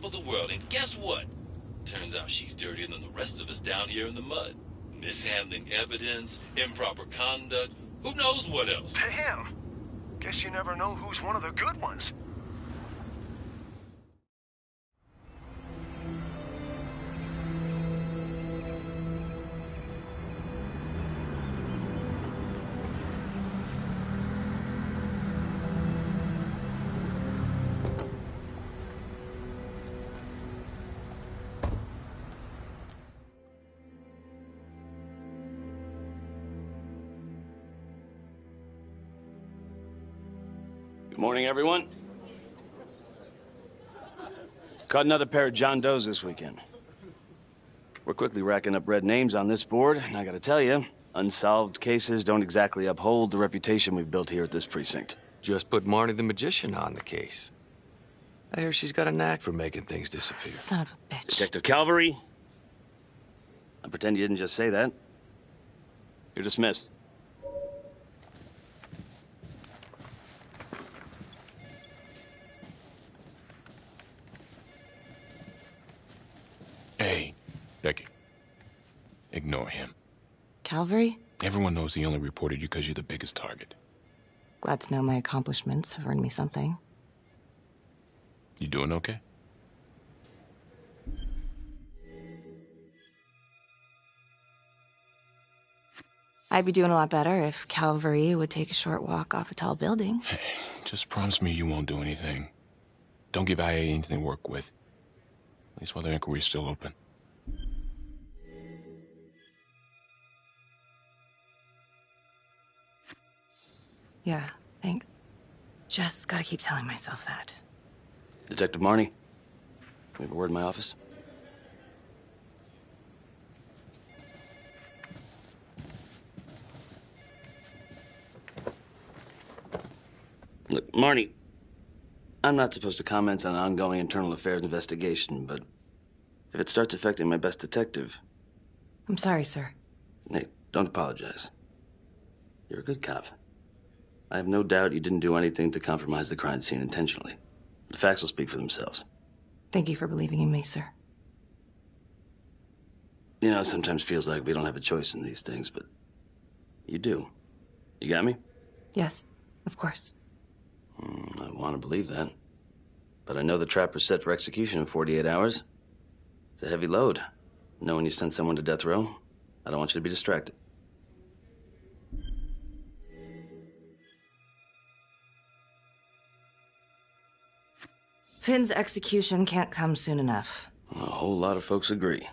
of the world, and guess what? Turns out she's dirtier than the rest of us down here in the mud. Mishandling evidence, improper conduct, who knows what else? Damn. Guess you never know who's one of the good ones. Good morning, everyone. Caught another pair of John Does this weekend. We're quickly racking up red names on this board, and I gotta tell you, unsolved cases don't exactly uphold the reputation we've built here at this precinct. Just put Marnie the Magician on the case. I hear she's got a knack for making things disappear. Son of a bitch. Detective Calvary, I pretend you didn't just say that. You're dismissed. Hey, Becky. Ignore him. Calvary? Everyone knows he only reported you because you're the biggest target. Glad to know my accomplishments have earned me something. You doing okay? I'd be doing a lot better if Calvary would take a short walk off a tall building. Hey, just promise me you won't do anything. Don't give IA anything to work with. At least while the inquiry's still open. Yeah, thanks. Just gotta keep telling myself that. Detective Marnie, we have a word in my office. Look, Marnie, I'm not supposed to comment on an ongoing internal affairs investigation, but if it starts affecting my best detective... I'm sorry, sir. Hey, don't apologize. You're a good cop. I have no doubt you didn't do anything to compromise the crime scene intentionally. The facts will speak for themselves. Thank you for believing in me, sir. You know, it sometimes feels like we don't have a choice in these things, but you do. You got me? Yes, of course. I want to believe that. But I know the trapper's set for execution in 48 hours. It's a heavy load. Knowing you send someone to death row, I don't want you to be distracted. Finn's execution can't come soon enough. A whole lot of folks agree.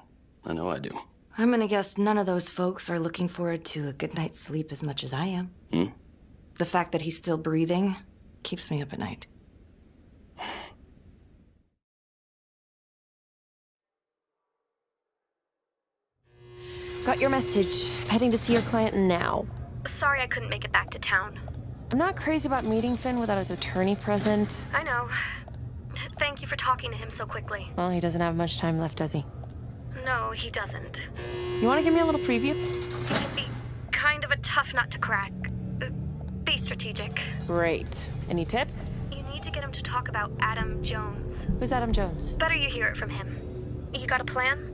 I know I do. I'm gonna guess none of those folks are looking forward to a good night's sleep as much as I am. The fact that he's still breathing keeps me up at night. Got your message. Heading to see your client now. Sorry I couldn't make it back to town. I'm not crazy about meeting Finn without his attorney present. I know. Thank you for talking to him so quickly. Well, he doesn't have much time left, does he? No, he doesn't. You want to give me a little preview? He can be kind of a tough nut to crack. Be strategic. Great. Any tips? You need to get him to talk about Adam Jones. Who's Adam Jones? Better you hear it from him. You got a plan?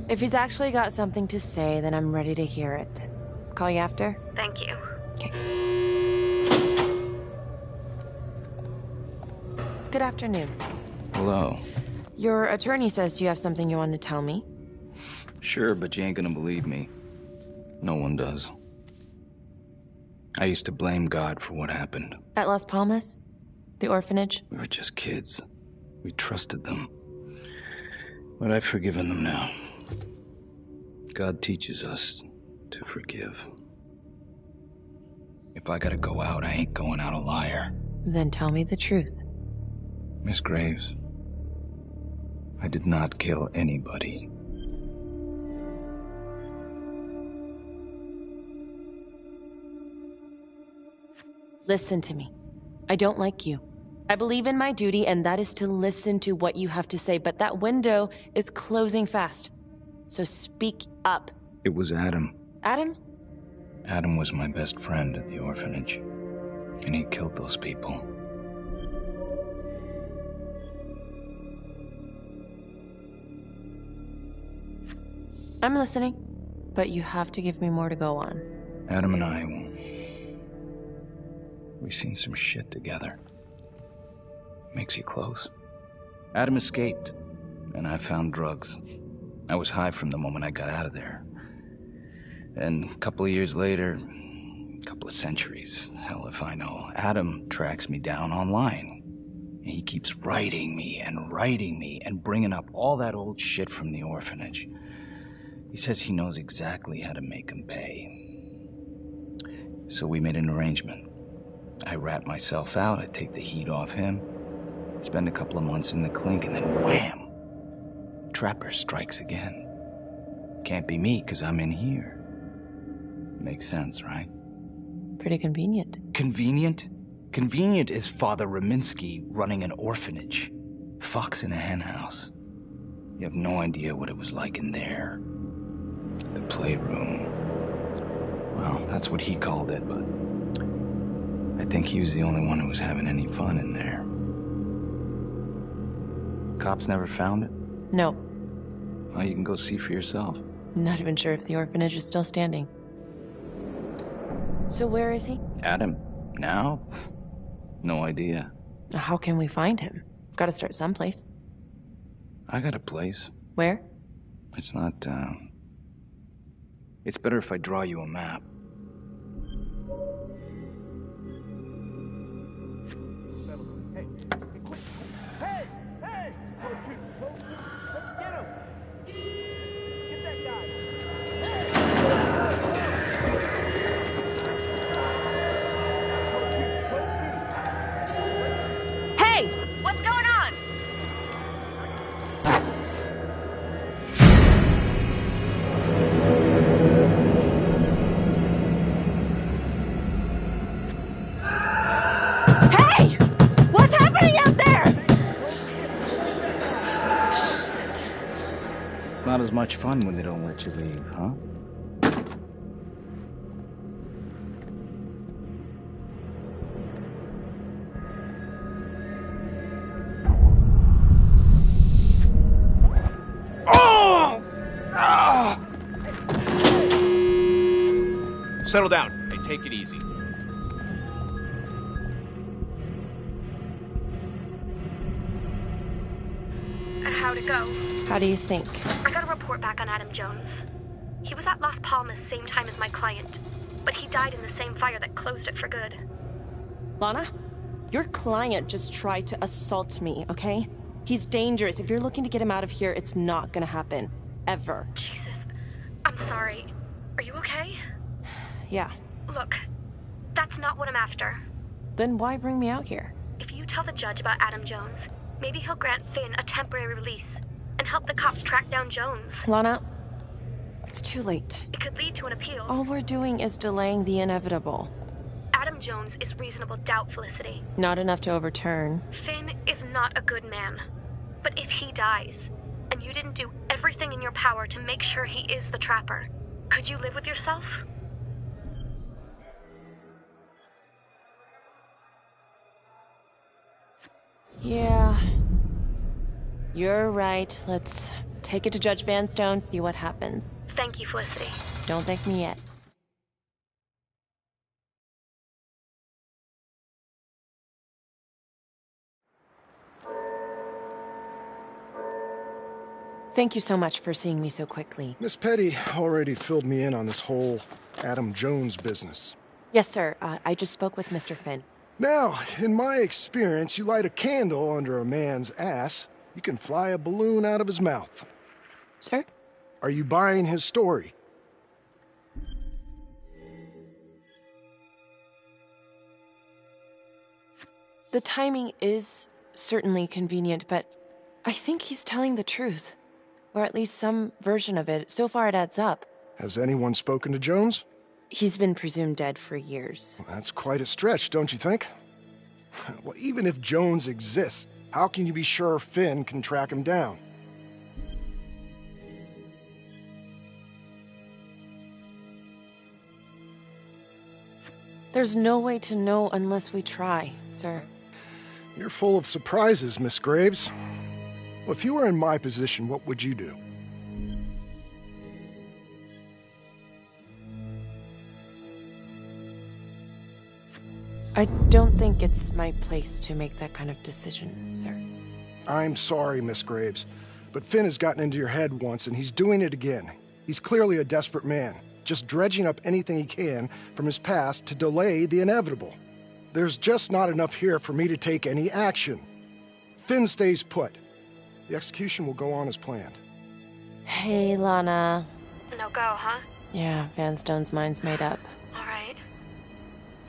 If he's actually got something to say, then I'm ready to hear it. Call you after? Thank you. Okay. Good afternoon. Hello. Your attorney says you have something you want to tell me. Sure, but you ain't gonna believe me. No one does. I used to blame God for what happened. At Las Palmas? The orphanage? We were just kids. We trusted them. But I've forgiven them now. God teaches us to forgive. If I gotta go out, I ain't going out a liar. Then tell me the truth. Miss Graves, I did not kill anybody. Listen to me. I don't like you. I believe in my duty, and that is to listen to what you have to say, but that window is closing fast. So speak up. It was Adam. Adam? Adam was my best friend at the orphanage, and he killed those people. I'm listening, but you have to give me more to go on. Adam and I, we've seen some shit together. Makes you close. Adam escaped, and I found drugs. I was high from the moment I got out of there. And a couple of years later, a couple of centuries, hell if I know, Adam tracks me down online. And he keeps writing me and bringing up all that old shit from the orphanage. He says he knows exactly how to make him pay. So we made an arrangement. I rat myself out, I take the heat off him, spend a couple of months in the clink, and then wham! Trapper strikes again. Can't be me, 'cause I'm in here. Makes sense, right? Pretty convenient. Convenient? Convenient is Father Raminsky running an orphanage. Fox in a henhouse. You have no idea what it was like in there. The playroom. Well, that's what he called it, but I think he was the only one who was having any fun in there. Cops never found it? No. Well, you can go see for yourself. Not even sure if the orphanage is still standing. So where is he? Adam? Now? No idea. How can we find him? Gotta start someplace. I got a place. Where? It's not, It's better if I draw you a map. Not as much fun when they don't let you leave, huh? Oh! Ah! Settle down. Hey, take it easy. How'd it go? How do you think? I got a report back on Adam Jones. He was at Las Palmas same time as my client, but he died in the same fire that closed it for good. Lana, your client just tried to assault me, okay? He's dangerous. If you're looking to get him out of here, it's not gonna happen. Ever. Jesus. I'm sorry. Are you okay? Yeah. Look, that's not what I'm after. Then why bring me out here? If you tell the judge about Adam Jones, maybe he'll grant Finn a temporary release and help the cops track down Jones. Lana, it's too late. It could lead to an appeal. All we're doing is delaying the inevitable. Adam Jones is reasonable doubt, Felicity. Not enough to overturn. Finn is not a good man. But if he dies, and you didn't do everything in your power to make sure he is the trapper, could you live with yourself? Yeah. You're right. Let's take it to Judge Vanstone, see what happens. Thank you, Felicity. Don't thank me yet. Thank you so much for seeing me so quickly. Miss Petty already filled me in on this whole Adam Jones business. Yes, sir. I just spoke with Mr. Finn. Now, in my experience, you light a candle under a man's ass, you can fly a balloon out of his mouth. Sir? Are you buying his story? The timing is certainly convenient, but I think he's telling the truth. Or at least some version of it. So far it adds up. Has anyone spoken to Jones? He's been presumed dead for years. Well, that's quite a stretch, don't you think? Well, even if Jones exists, how can you be sure Finn can track him down? There's no way to know unless we try, sir. You're full of surprises, Miss Graves. Well, if you were in my position, what would you do? I don't think it's my place to make that kind of decision, sir. I'm sorry, Miss Graves, but Finn has gotten into your head once, and he's doing it again. He's clearly a desperate man, just dredging up anything he can from his past to delay the inevitable. There's just not enough here for me to take any action. Finn stays put. The execution will go on as planned. Hey, Lana. No go, huh? Yeah, Van Stone's mind's made up. All right.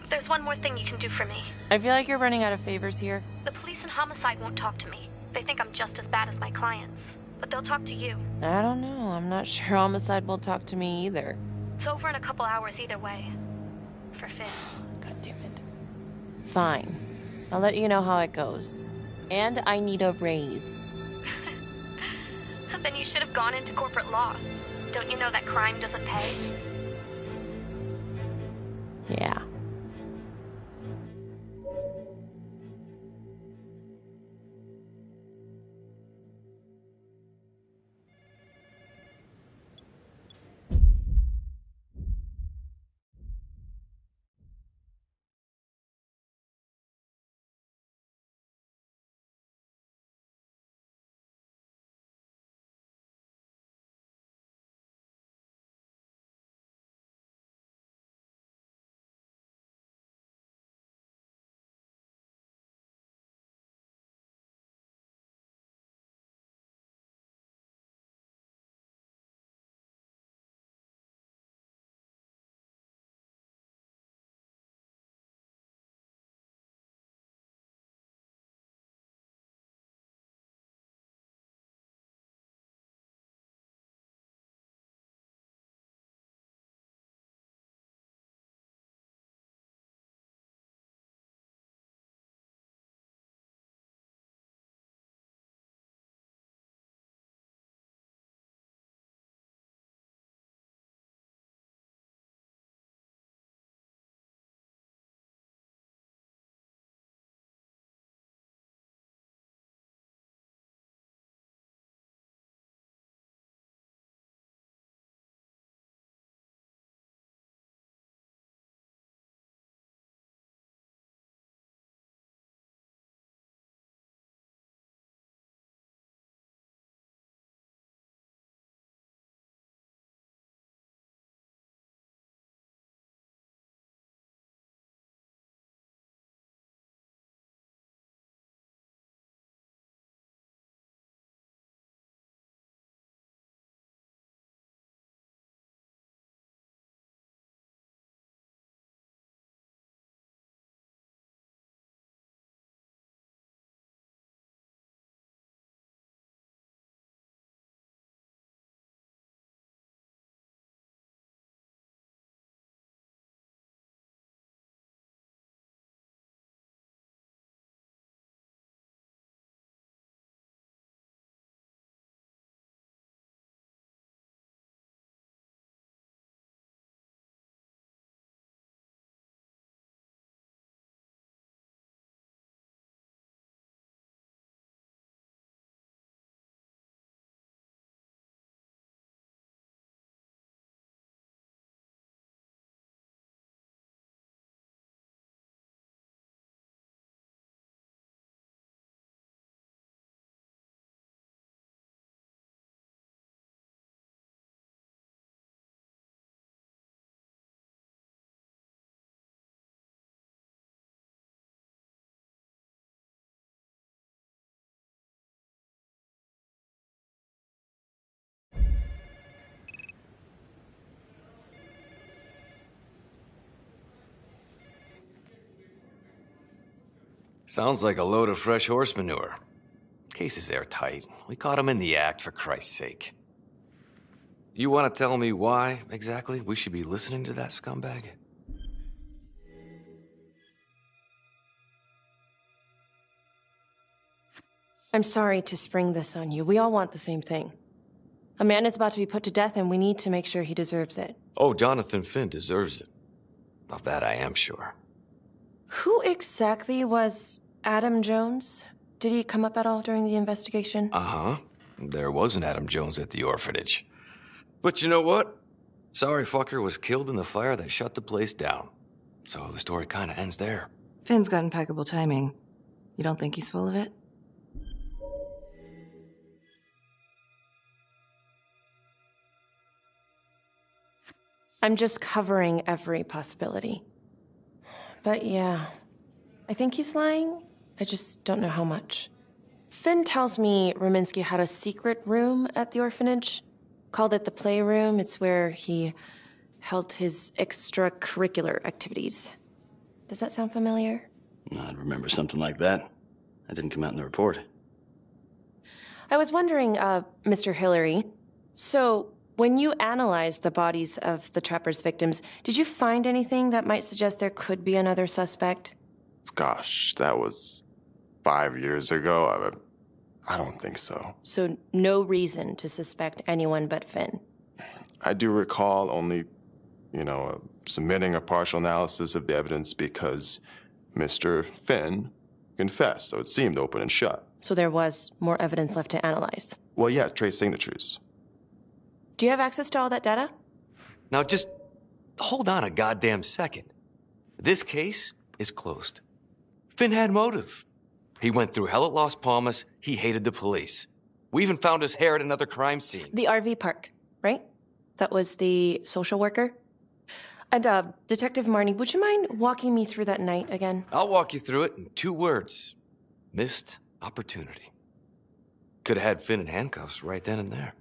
There's one more thing you can do for me. I feel like you're running out of favors here. The police and homicide won't talk to me. They think I'm just as bad as my clients. But they'll talk to you. I don't know. I'm not sure homicide will talk to me either. It's over in a couple hours either way. For Finn. God damn it. Fine. I'll let you know how it goes. And I need a raise. Then you should have gone into corporate law. Don't you know that crime doesn't pay? Yeah. Sounds like a load of fresh horse manure. Case is airtight. We caught him in the act, for Christ's sake. You want to tell me why, exactly, we should be listening to that scumbag? I'm sorry to spring this on you. We all want the same thing. A man is about to be put to death, and we need to make sure he deserves it. Oh, Jonathan Finn deserves it. Of that I am sure. Who exactly was Adam Jones? Did he come up at all during the investigation? Uh-huh. There was an Adam Jones at the orphanage. But you know what? Sorry fucker was killed in the fire that shut the place down. So the story kind of ends there. Finn's got impeccable timing. You don't think he's full of it? I'm just covering every possibility. But yeah, I think he's lying. I just don't know how much. Finn tells me Rominsky had a secret room at the orphanage. Called it the playroom. It's where he held his extracurricular activities. Does that sound familiar? I'd remember something like that. That didn't come out in the report. I was wondering, Mr. Hillary, so when you analyzed the bodies of the Trapper's victims, did you find anything that might suggest there could be another suspect? Gosh, that was 5 years ago. I don't think so. So no reason to suspect anyone but Finn? I do recall only, submitting a partial analysis of the evidence because Mr. Finn confessed, so it seemed open and shut. So there was more evidence left to analyze? Well, yeah, trace signatures. Do you have access to all that data? Now just hold on a goddamn second. This case is closed. Finn had motive. He went through hell at Las Palmas. He hated the police. We even found his hair at another crime scene. The RV park, right? That was the social worker? And, Detective Marnie, would you mind walking me through that night again? I'll walk you through it in 2 words. Missed opportunity. Could have had Finn in handcuffs right then and there.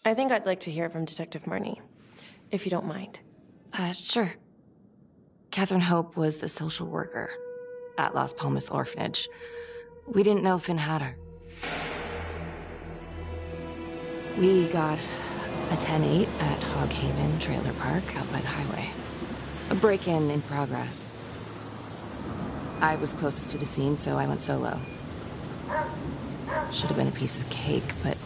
I think I'd like to hear from Detective Marnie, if you don't mind. Sure. Catherine Hope was a social worker at Las Palmas Orphanage. We didn't know Finn had her. We got a 10-8 at Hog Haven Trailer Park out by the highway. A break-in in progress. I was closest to the scene, so I went solo. Should have been a piece of cake, but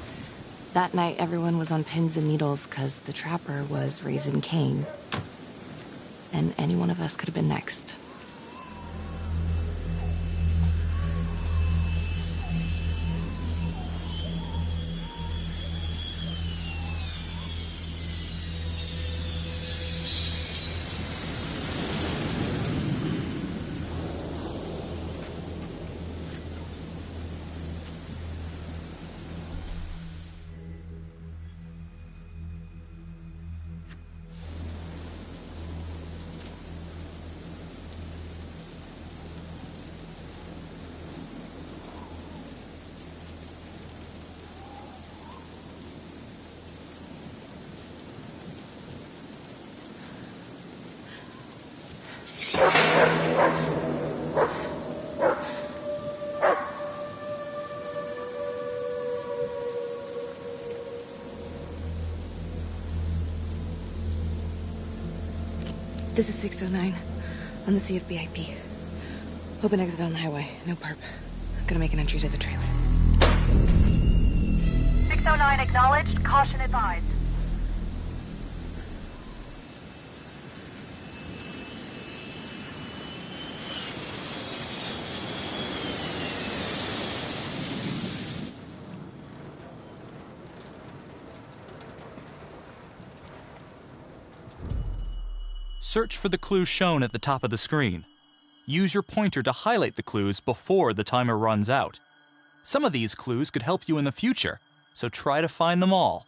that night everyone was on pins and needles because the Trapper was raising Cain. And any one of us could have been next. This is 609 on the CFBIP. Open exit on the highway. No perp. Gonna make an entry to the trailer. 609 acknowledged. Caution advised. Search for the clues shown at the top of the screen. Use your pointer to highlight the clues before the timer runs out. Some of these clues could help you in the future, so try to find them all.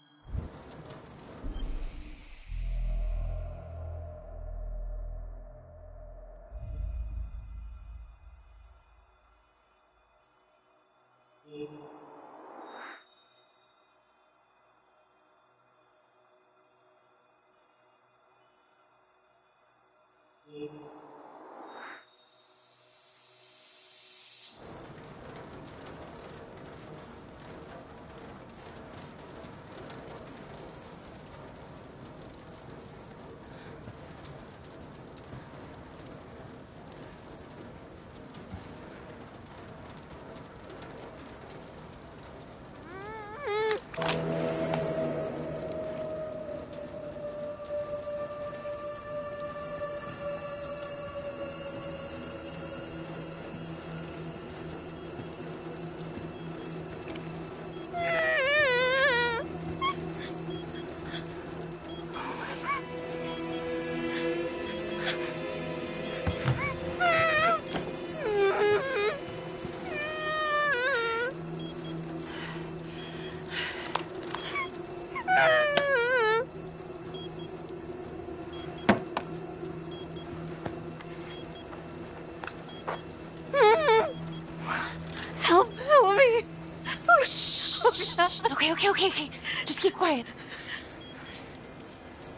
Okay. Just keep quiet.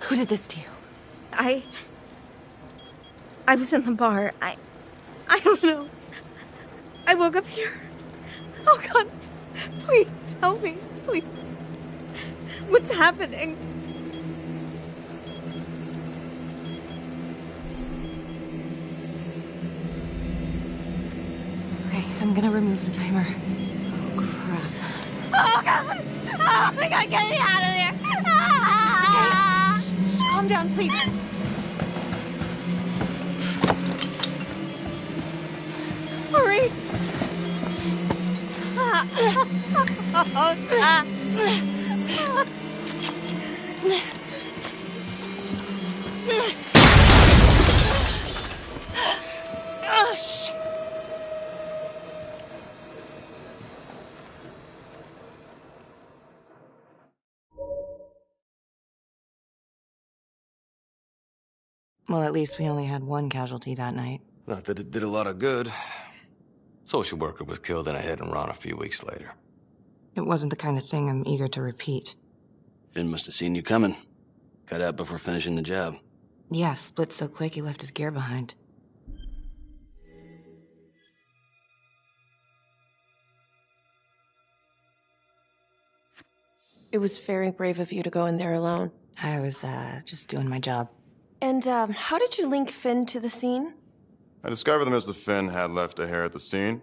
Who did this to you? I was in the bar. I don't know. I woke up here. Oh, God. Please, help me. Please. What's happening? Okay, I'm gonna remove the timer. Oh, crap. Oh, God. Oh, my God, get me out of there. Okay. Shh, calm down, please. Hurry. Oh, shit. Well, at least we only had one casualty that night. Not that it did a lot of good. Social worker was killed in a hit and run a few weeks later. It wasn't the kind of thing I'm eager to repeat. Finn must have seen you coming. Got out before finishing the job. Yeah, split so quick he left his gear behind. It was very brave of you to go in there alone. I was, just doing my job. And, how did you link Finn to the scene? I discovered that Mr. Finn had left a hair at the scene.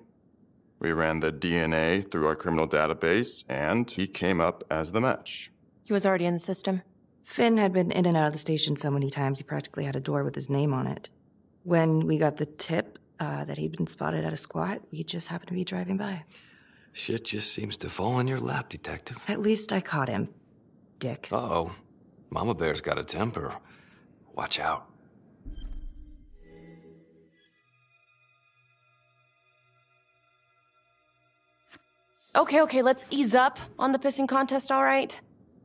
We ran the DNA through our criminal database, and he came up as the match. He was already in the system. Finn had been in and out of the station so many times he practically had a door with his name on it. When we got the tip that he'd been spotted at a squat, we just happened to be driving by. Shit just seems to fall in your lap, Detective. At least I caught him, dick. Uh-oh. Mama Bear's got a temper. Watch out. Okay, let's ease up on the pissing contest, all right?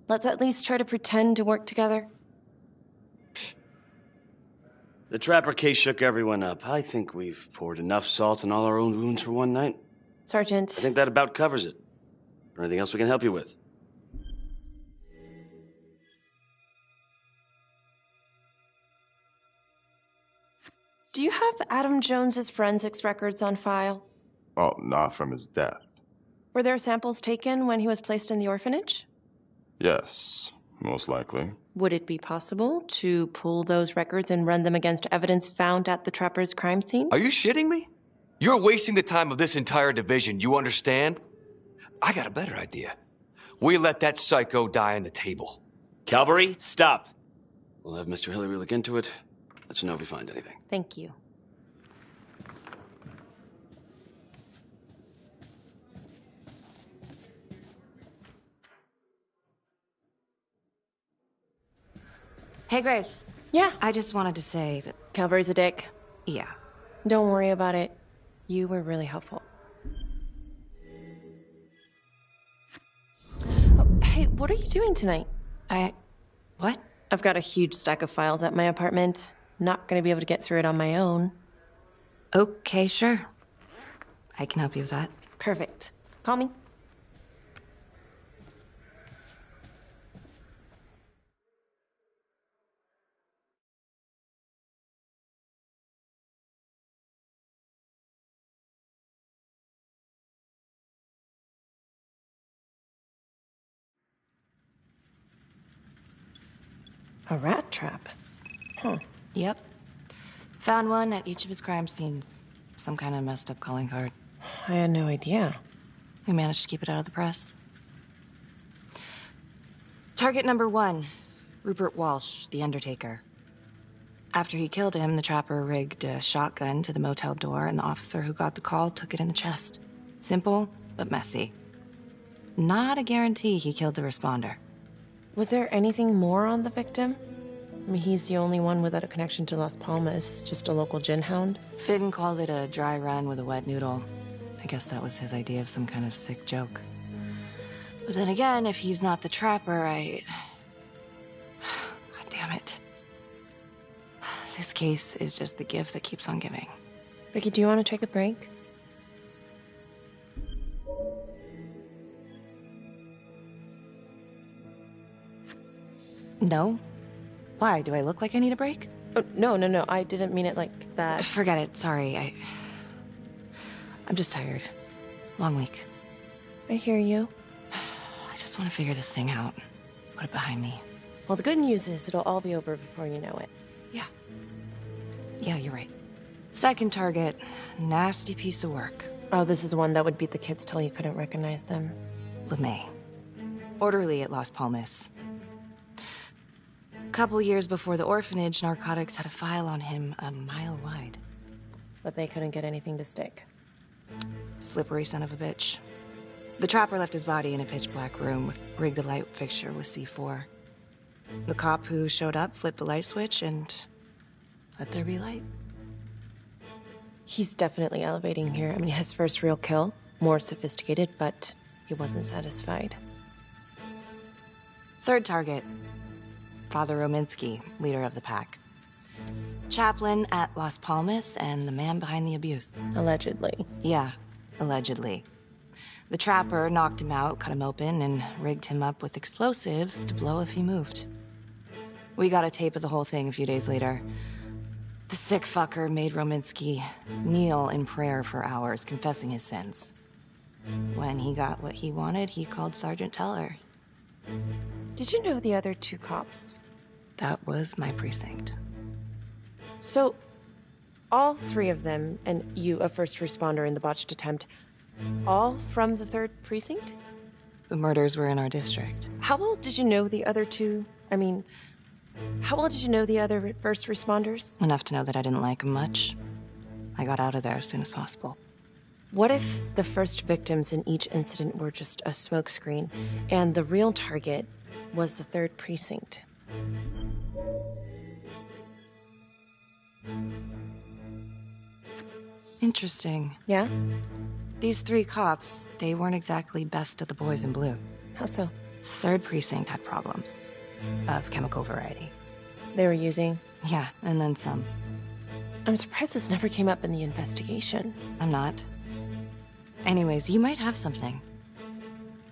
Let's at least try to pretend to work together. The Trapper case shook everyone up. I think we've poured enough salt on all our own wounds for one night. Sergeant. I think that about covers it. Or anything else we can help you with? Do you have Adam Jones's forensics records on file? Well, not from his death. Were there samples taken when he was placed in the orphanage? Yes, most likely. Would it be possible to pull those records and run them against evidence found at the Trapper's crime scene? Are you shitting me? You're wasting the time of this entire division, you understand? I got a better idea. We let that psycho die on the table. Calvary, stop. We'll have Mr. Hillary look into it. Let you know if we find anything. Thank you. Hey, Graves. Yeah? I just wanted to say that... Calvary's a dick. Yeah. Don't worry about it. You were really helpful. Oh, hey, what are you doing tonight? What? I've got a huge stack of files at my apartment. Not gonna be able to get through it on my own. Okay, sure. I can help you with that. Perfect. Call me. A rat trap? Huh. Yep. Found one at each of his crime scenes. Some kind of messed up calling card. I had no idea. We managed to keep it out of the press. Target number 1, Rupert Walsh, the Undertaker. After he killed him, the Trapper rigged a shotgun to the motel door, and the officer who got the call took it in the chest. Simple, but messy. Not a guarantee he killed the responder. Was there anything more on the victim? I mean, he's the only one without a connection to Las Palmas, just a local gin hound. Finn called it a dry run with a wet noodle. I guess that was his idea of some kind of sick joke. But then again, if he's not the Trapper, God damn it. This case is just the gift that keeps on giving. Vicky, do you want to take a break? No? Why? Do I look like I need a break? Oh, no. I didn't mean it like that. Forget it. Sorry. I'm just tired. Long week. I hear you. I just want to figure this thing out. Put it behind me. Well, the good news is it'll all be over before you know it. Yeah, you're right. Second target. Nasty piece of work. Oh, this is the one that would beat the kids till you couldn't recognize them. LeMay. Orderly at Las Palmas. A couple years before the orphanage, narcotics had a file on him a mile wide. But they couldn't get anything to stick. Slippery son of a bitch. The trapper left his body in a pitch-black room, rigged a light fixture with C4. The cop who showed up flipped the light switch and let there be light. He's definitely elevating here. I mean, his first real kill, more sophisticated, but he wasn't satisfied. Third target. Father Rominsky, leader of the pack. Chaplain at Las Palmas and the man behind the abuse. Allegedly. Yeah, allegedly. The trapper knocked him out, cut him open, and rigged him up with explosives to blow if he moved. We got a tape of the whole thing a few days later. The sick fucker made Rominsky kneel in prayer for hours, confessing his sins. When he got what he wanted, he called Sergeant Teller. Did you know the other two cops? That was my precinct. So, all three of them, and you, a first responder in the botched attempt, all from the 3rd precinct? The murders were in our district. How well did you know the other two? I mean, how well did you know the other first responders? Enough to know that I didn't like them much. I got out of there as soon as possible. What if the first victims in each incident were just a smokescreen, and the real target was the 3rd precinct? Interesting. Yeah? These 3 cops, they weren't exactly best of the boys in blue. How so? 3rd precinct had problems. Of chemical variety. They were using? Yeah, and then some. I'm surprised this never came up in the investigation. I'm not. Anyways, you might have something.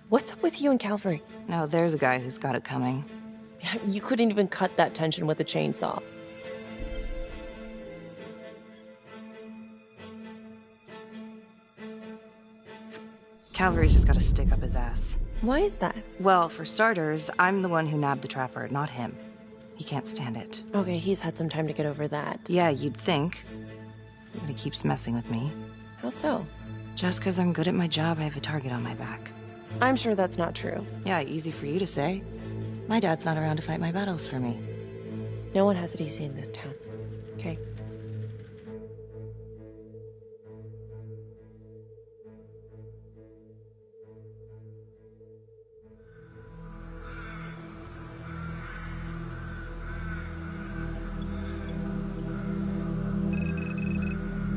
What's up with you and Calvary? No, there's a guy who's got it coming. You couldn't even cut that tension with a chainsaw. Calvary's just gotta stick up his ass. Why is that? Well, for starters, I'm the one who nabbed the trapper, not him. He can't stand it. Okay, he's had some time to get over that. Yeah, you'd think. But he keeps messing with me. How so? Just because I'm good at my job, I have a target on my back. I'm sure that's not true. Yeah, easy for you to say. My dad's not around to fight my battles for me. No one has it easy in this town. Okay?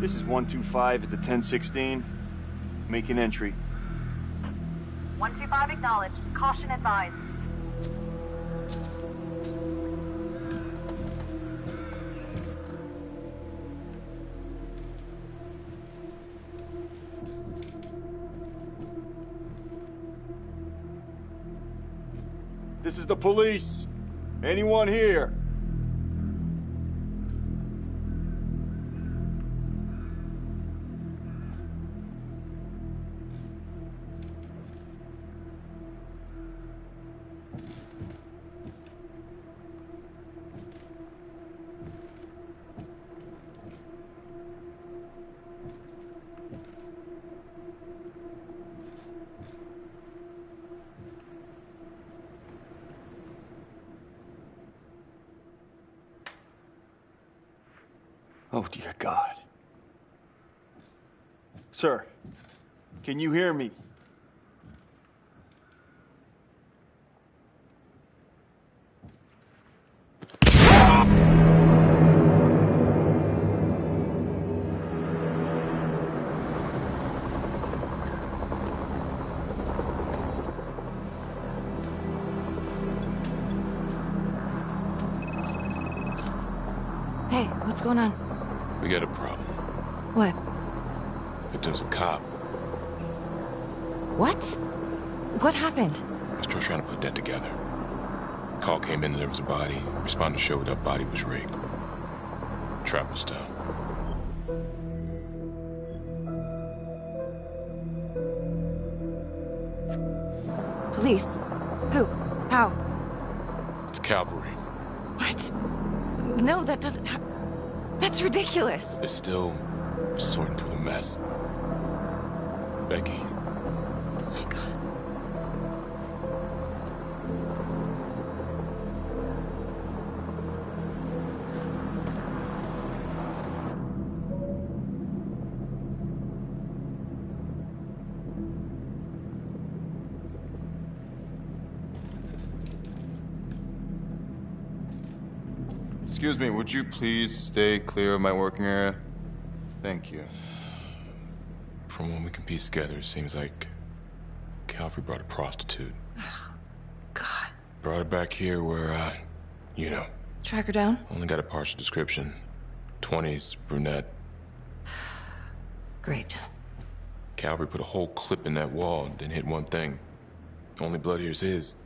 This is 125 at the 1016. Making entry. 125 acknowledged. Caution advised. This is the police. Anyone here? Oh, dear God. Sir, can you hear me? Hey, what's going on? We got a problem. What? Victim's a cop. What? What happened? I'm still trying to put that together. Call came in and there was a body. Responder showed up, body was rigged. Trap was down. Police? Who? How? It's cavalry. What? No, that doesn't That's ridiculous. They're still sorting through the mess. Becky. Oh my God. Excuse me, would you please stay clear of my working area? Thank you. From what we can piece together, it seems like Cavalry brought a prostitute. God. Brought her back here where, you know. Track her down? Only got a partial description. 20s, brunette. Great. Cavalry put a whole clip in that wall, then hit one thing. Only blood here's his.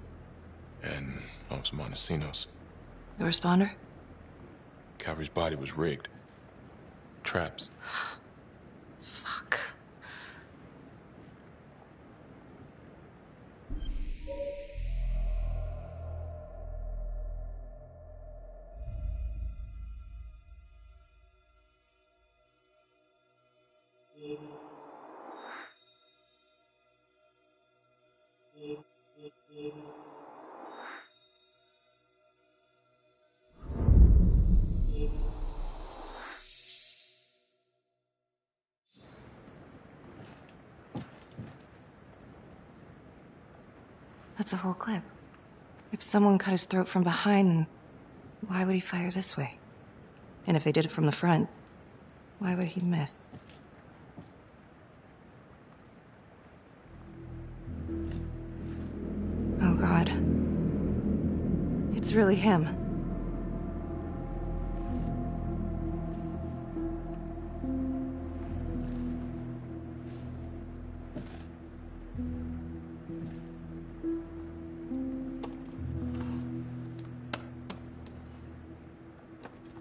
And Officer Montesinos. The responder? Cavalry's body was rigged. Traps. Fuck. That's a whole clip. If someone cut his throat from behind, then why would he fire this way? And if they did it from the front, why would he miss? Oh, God. It's really him.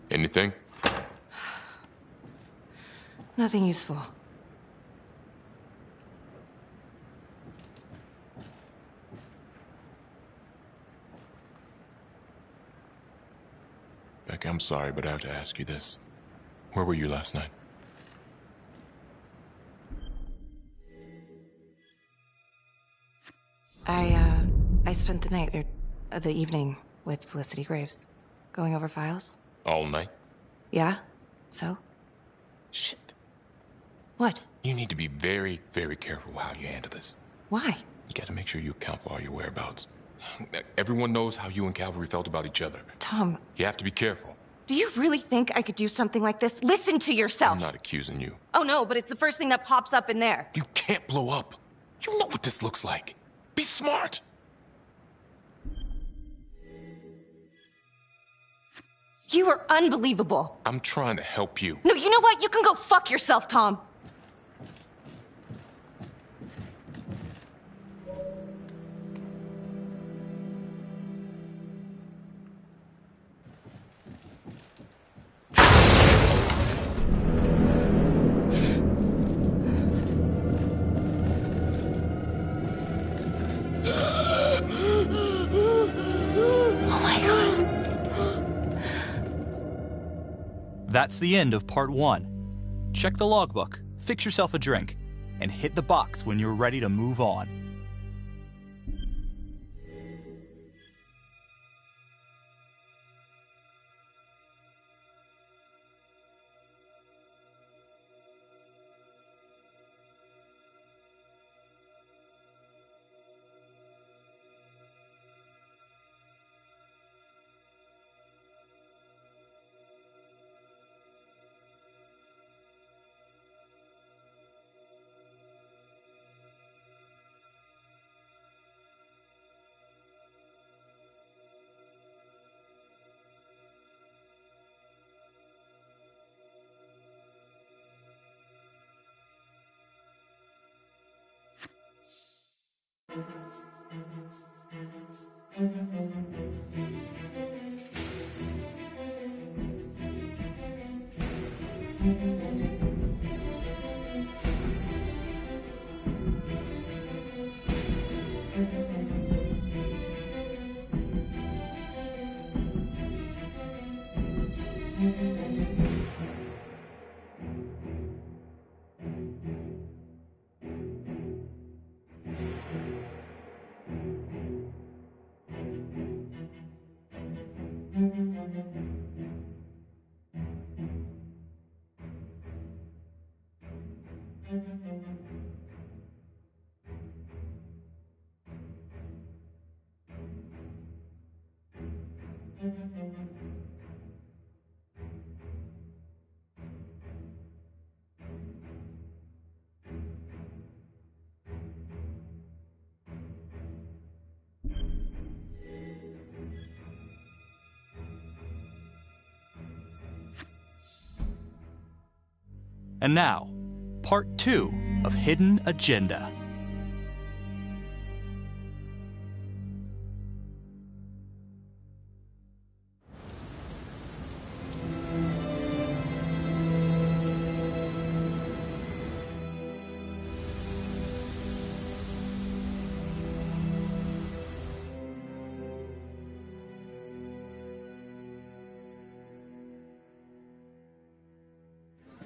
Anything? Nothing useful. Becky, I'm sorry, but I have to ask you this. Where were you last night? I spent the night, or the evening, with Felicity Graves. Going over files. All night? Yeah? So? Shit. What? You need to be very, very careful how you handle this. Why? You gotta make sure you account for all your whereabouts. Everyone knows how you and Cavalry felt about each other. Tom. You have to be careful. Do you really think I could do something like this? Listen to yourself. I'm not accusing you. Oh no, but it's the first thing that pops up in there. You can't blow up. You know what this looks like. Be smart. You are unbelievable. I'm trying to help you. No, you know what? You can go fuck yourself, Tom. That's the end of part 1. Check the logbook, fix yourself a drink, and hit the box when you're ready to move on. And now, part 2 of Hidden Agenda.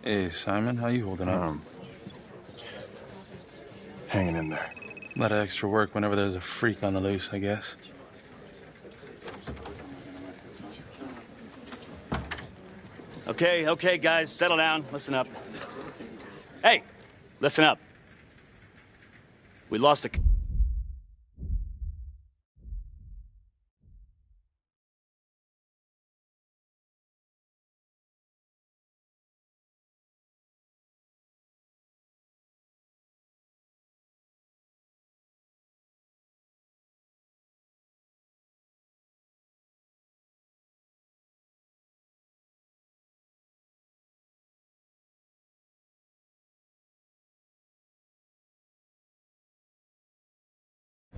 Hey, Simon, how you holding up? Hanging in there. A lot of extra work whenever there's a freak on the loose, I guess. Okay, guys, settle down. Listen up. Hey, listen up. We lost a...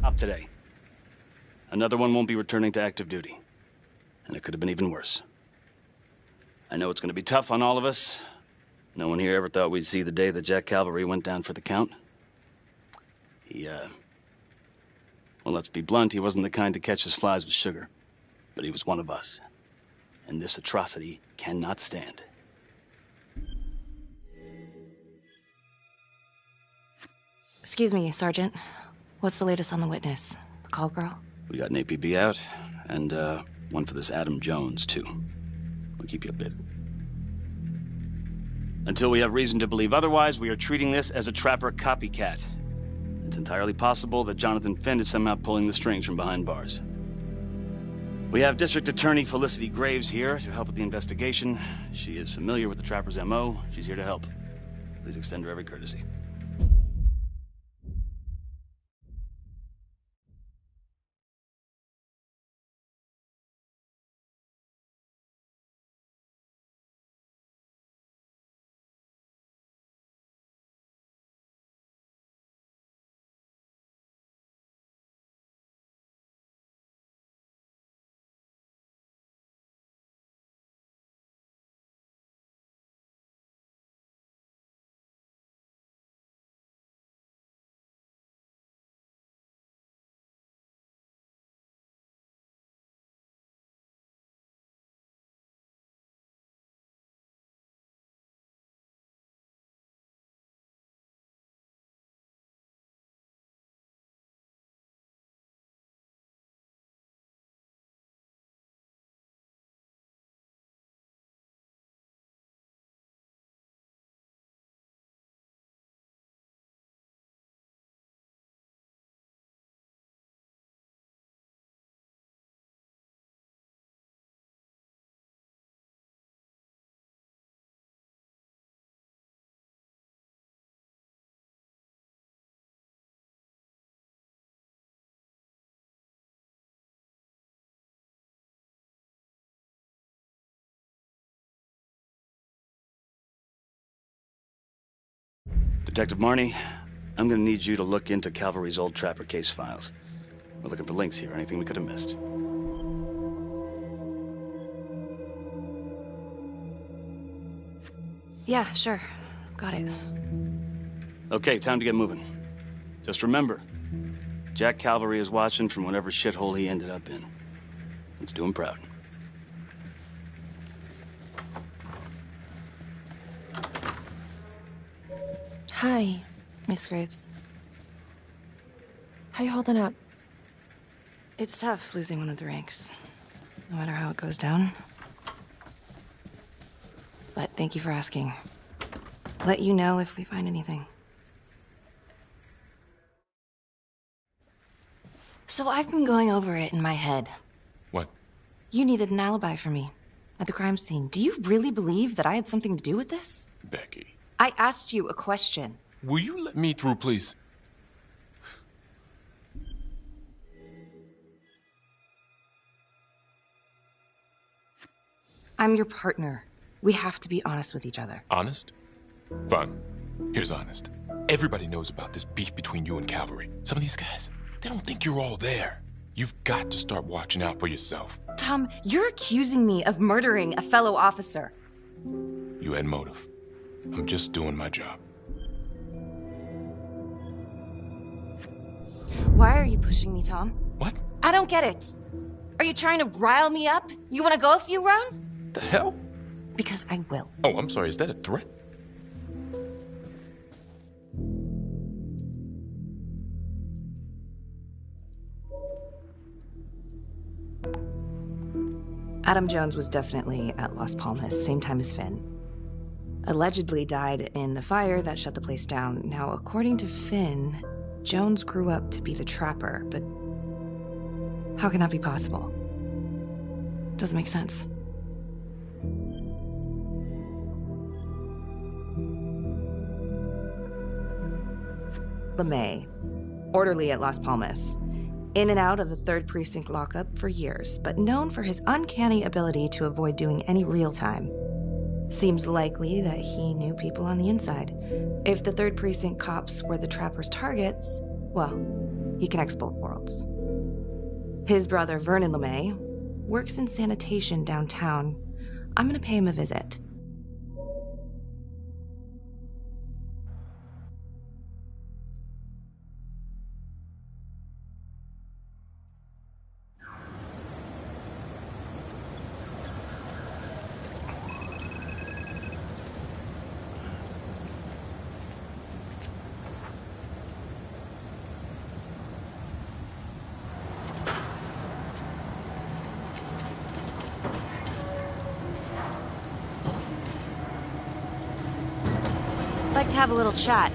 Up today. Another one won't be returning to active duty. And it could have been even worse. I know it's going to be tough on all of us. No one here ever thought we'd see the day that Jack Calvary went down for the count. Well, let's be blunt, he wasn't the kind to catch his flies with sugar. But he was one of us. And this atrocity cannot stand. Excuse me, Sergeant. What's the latest on the witness? The call girl? We got an APB out, and one for this Adam Jones, too. We'll keep you updated. Until we have reason to believe otherwise, we are treating this as a Trapper copycat. It's entirely possible that Jonathan Finn is somehow pulling the strings from behind bars. We have District Attorney Felicity Graves here to help with the investigation. She is familiar with the Trapper's MO. She's here to help. Please extend her every courtesy. Detective Marnie, I'm gonna need you to look into Calvary's old Trapper case files. We're looking for links here, anything we could have missed. Yeah, sure. Got it. Okay, time to get moving. Just remember, Jack Calvary is watching from whatever shithole he ended up in. Let's do him proud. Hi. Miss Graves. How you holding up? It's tough losing one of the ranks, no matter how it goes down. But thank you for asking. Let you know if we find anything. So I've been going over it in my head. What? You needed an alibi for me at the crime scene. Do you really believe that I had something to do with this? Becky. I asked you a question. Will you let me through, please? I'm your partner. We have to be honest with each other. Honest? Fine. Here's honest. Everybody knows about this beef between you and Calvary. Some of these guys, they don't think you're all there. You've got to start watching out for yourself. Tom, you're accusing me of murdering a fellow officer. You had motive. I'm just doing my job. Why are you pushing me, Tom? What? I don't get it. Are you trying to rile me up? You want to go a few rounds? The hell? Because I will. Oh, I'm sorry. Is that a threat? Adam Jones was definitely at Las Palmas, same time as Finn. Allegedly died in the fire that shut the place down. Now, according to Finn, Jones grew up to be the trapper, but how can that be possible? Doesn't make sense. LeMay, orderly at Las Palmas. In and out of the 3rd Precinct lockup for years, but known for his uncanny ability to avoid doing any real time. Seems likely that he knew people on the inside. If the 3rd Precinct cops were the trapper's targets, well, he connects both worlds. His brother, Vernon LeMay, works in sanitation downtown. I'm gonna pay him a visit. I'd like to have a little chat.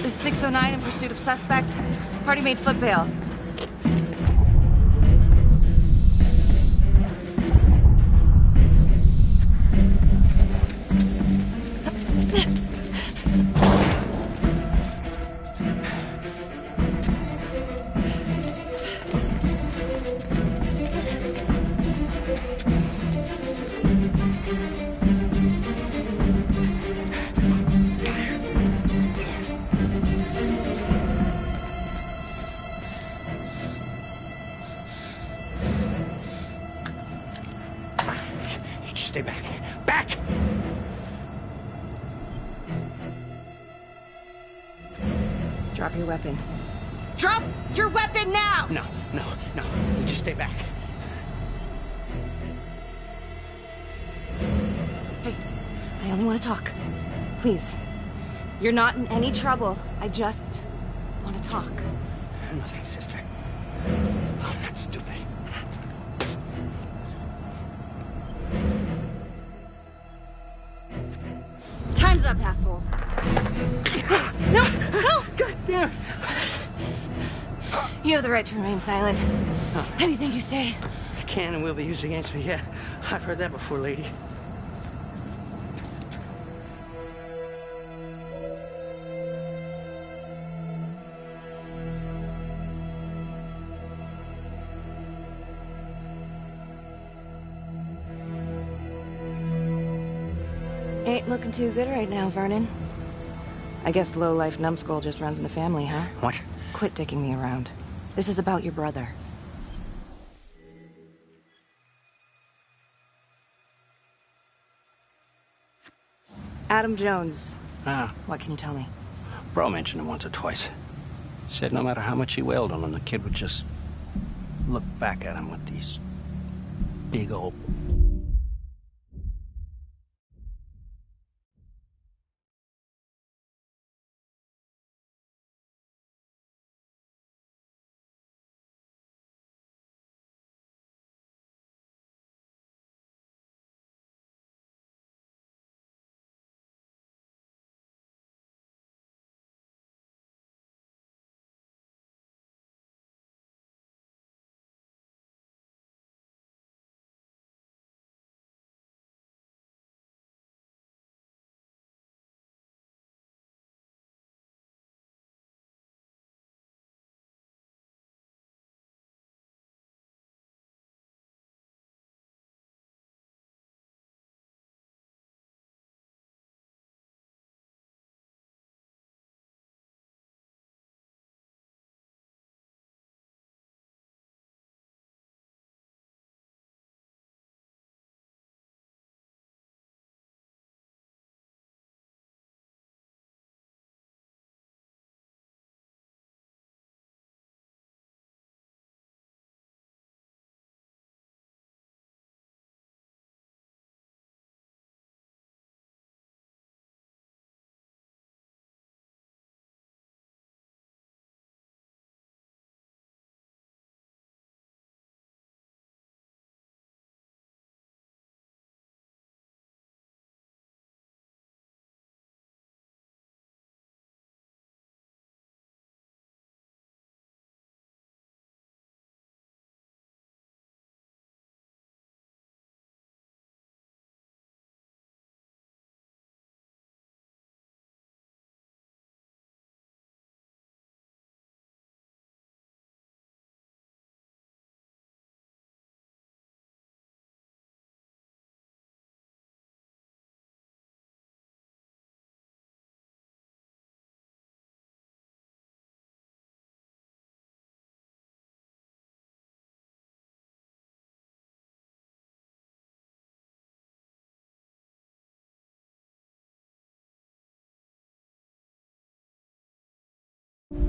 This is 609 in pursuit of suspect. Party made foot bail. Stay back. Back! Drop your weapon. Drop your weapon now! No. You just stay back. Hey, I only want to talk. Please. You're not in any trouble. I just want to talk. No thanks, sister. I'm not stupid. Time's up, asshole. No! God damn it! You have the right to remain silent. Anything you say. Can and will be used against me, yeah. I've heard that before, lady. Ain't looking too good right now, Vernon. I guess low-life numbskull just runs in the family, huh? What? Quit dicking me around. This is about your brother. Adam Jones. What can you tell me? Bro mentioned him once or twice. Said no matter how much he wailed on him, the kid would just look back at him with these big old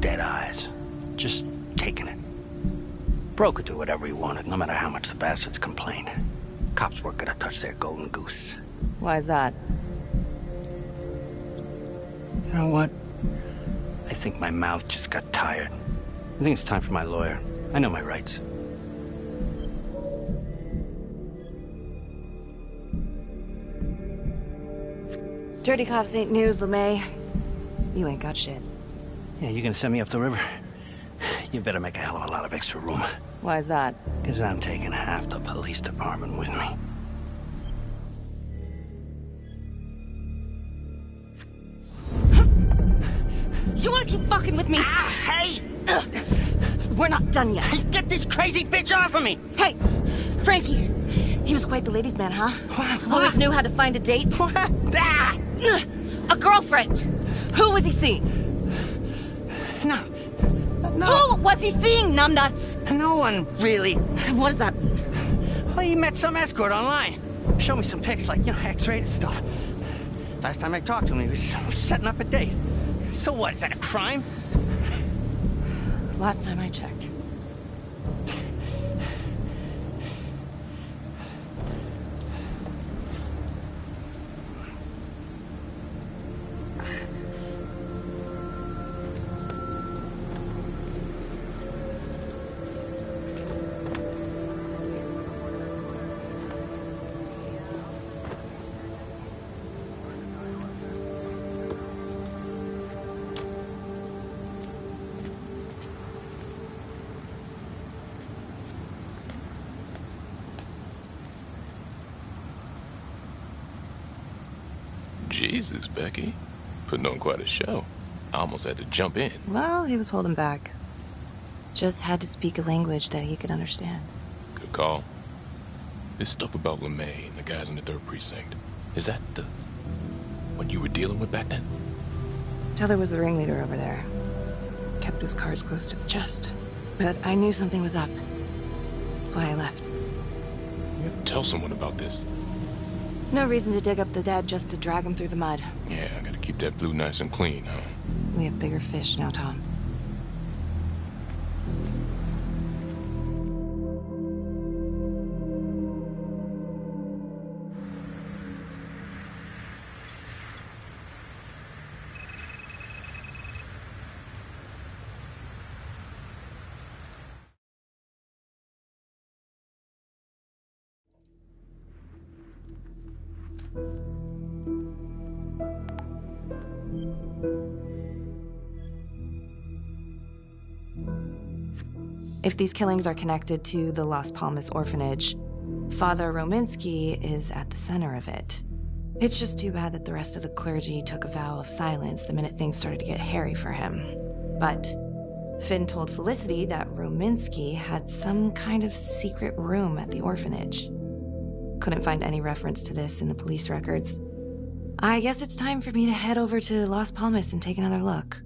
Dead eyes. Just taking it. Bro could do whatever he wanted, no matter how much the bastards complained. Cops weren't gonna touch their golden goose. Why is that? You know what? I think my mouth just got tired. I think it's time for my lawyer. I know my rights. Dirty cops ain't news, LeMay. You ain't got shit. Yeah, you gonna send me up the river? You better make a hell of a lot of extra room. Why is that? Because I'm taking half the police department with me. You wanna keep fucking with me? Hey! We're not done yet. Get this crazy bitch off of me! Hey, Frankie. He was quite the ladies' man, huh? What? Always knew how to find a date. What? Ah! A girlfriend. Who was he seeing? No. Who was he seeing, numbnuts? No one, really. What does that mean? Well, he met some escort online. Showed me some pics, like, X-rated stuff. Last time I talked to him, he was setting up a date. So what, is that a crime? Last time I checked. Jesus, Becky. Putting on quite a show. I almost had to jump in. Well, he was holding back. Just had to speak a language that he could understand. Good call. This stuff about LeMay and the guys in the 3rd Precinct, is that the... what you were dealing with back then? Teller was the ringleader over there. Kept his cards close to the chest. But I knew something was up. That's why I left. You have to tell someone about this. No reason to dig up the dead just to drag them through the mud. Yeah, I gotta keep that blue nice and clean, huh? We have bigger fish now, Tom. If these killings are connected to the Las Palmas orphanage, Father Rominsky is at the center of it. It's just too bad that the rest of the clergy took a vow of silence the minute things started to get hairy for him. But Finn told Felicity that Rominsky had some kind of secret room at the orphanage. Couldn't find any reference to this in the police records. I guess it's time for me to head over to Las Palmas and take another look.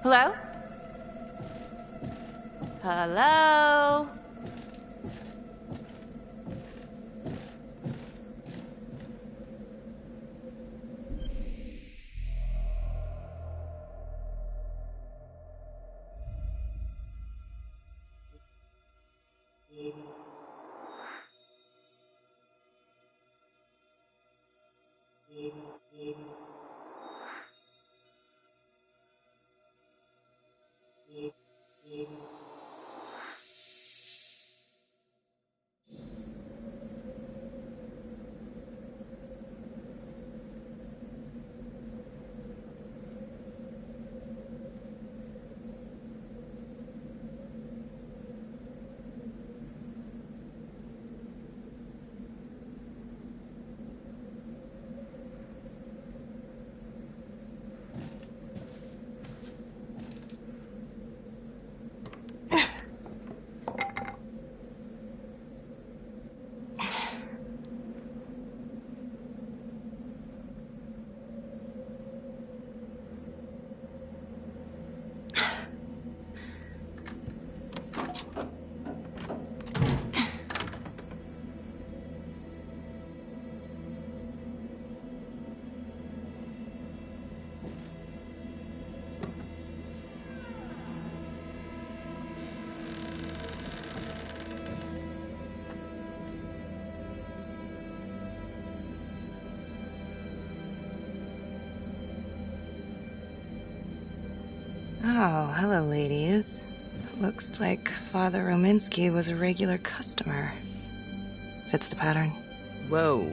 Hello? Hello? Oh, hello, ladies. Looks like Father Rominsky was a regular customer. Fits the pattern. Whoa.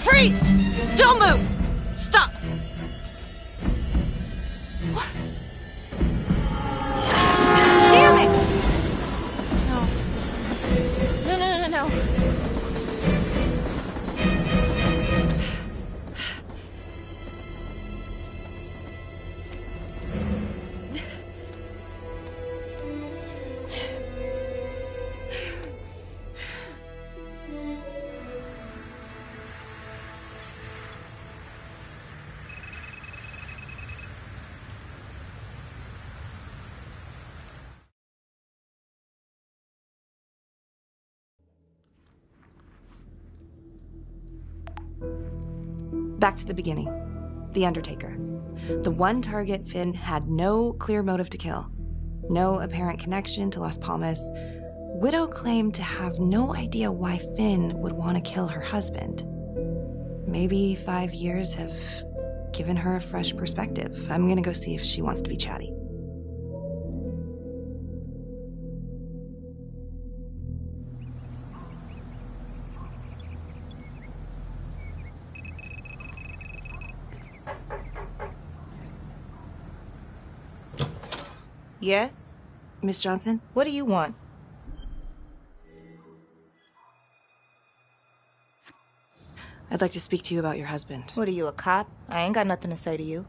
Freeze! Don't move! Stop! What? Damn it! No. No. Back to the beginning. The Undertaker. The one target Finn had no clear motive to kill. No apparent connection to Las Palmas. Widow claimed to have no idea why Finn would want to kill her husband. Maybe 5 years have given her a fresh perspective. I'm gonna go see if she wants to be chatty. Yes? Miss Johnson? What do you want? I'd like to speak to you about your husband. What are you, a cop? I ain't got nothing to say to you.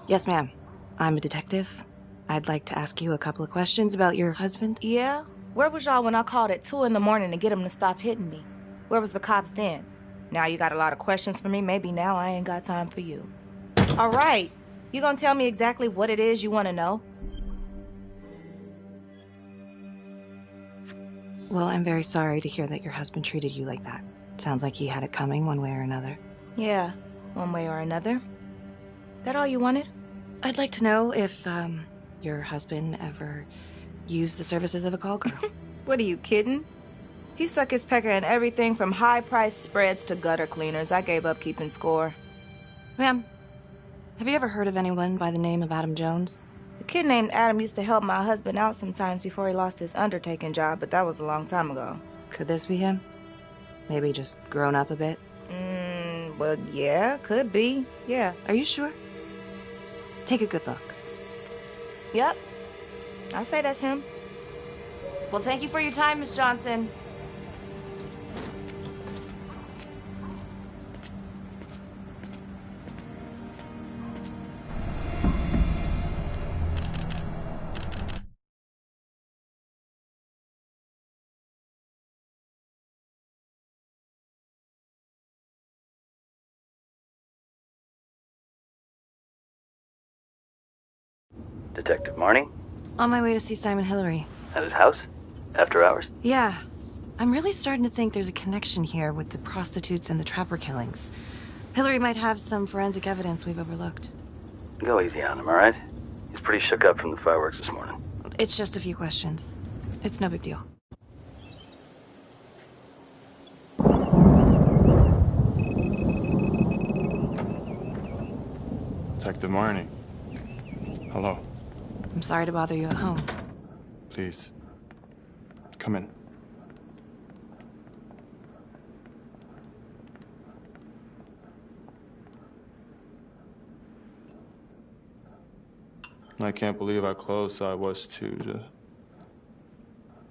Yes, ma'am. I'm a detective. I'd like to ask you a couple of questions about your husband. Yeah? Where was y'all when I called at 2 in the morning to get him to stop hitting me? Where was the cops then? Now you got a lot of questions for me. Maybe now I ain't got time for you. All right. You gonna tell me exactly what it is you want to know? Well, I'm very sorry to hear that your husband treated you like that. Sounds like he had it coming one way or another. Yeah, one way or another. That all you wanted? I'd like to know if, your husband ever used the services of a call girl. What, are you kidding? He suck his pecker in everything from high-priced spreads to gutter cleaners. I gave up keeping score. Ma'am, have you ever heard of anyone by the name of Adam Jones? A kid named Adam used to help my husband out sometimes before he lost his undertaking job, but that was a long time ago. Could this be him? Maybe just grown up a bit? Well, yeah, could be. Yeah. Are you sure? Take a good look. Yep. I say that's him. Well, thank you for your time, Miss Johnson. Detective Marnie? On my way to see Simon Hillary. At his house? After hours? Yeah. I'm really starting to think there's a connection here with the prostitutes and the trapper killings. Hillary might have some forensic evidence we've overlooked. Go easy on him, all right? He's pretty shook up from the fireworks this morning. It's just a few questions. It's no big deal. Detective Marnie. Hello. I'm sorry to bother you at home. Please. Come in. I can't believe how close I was to...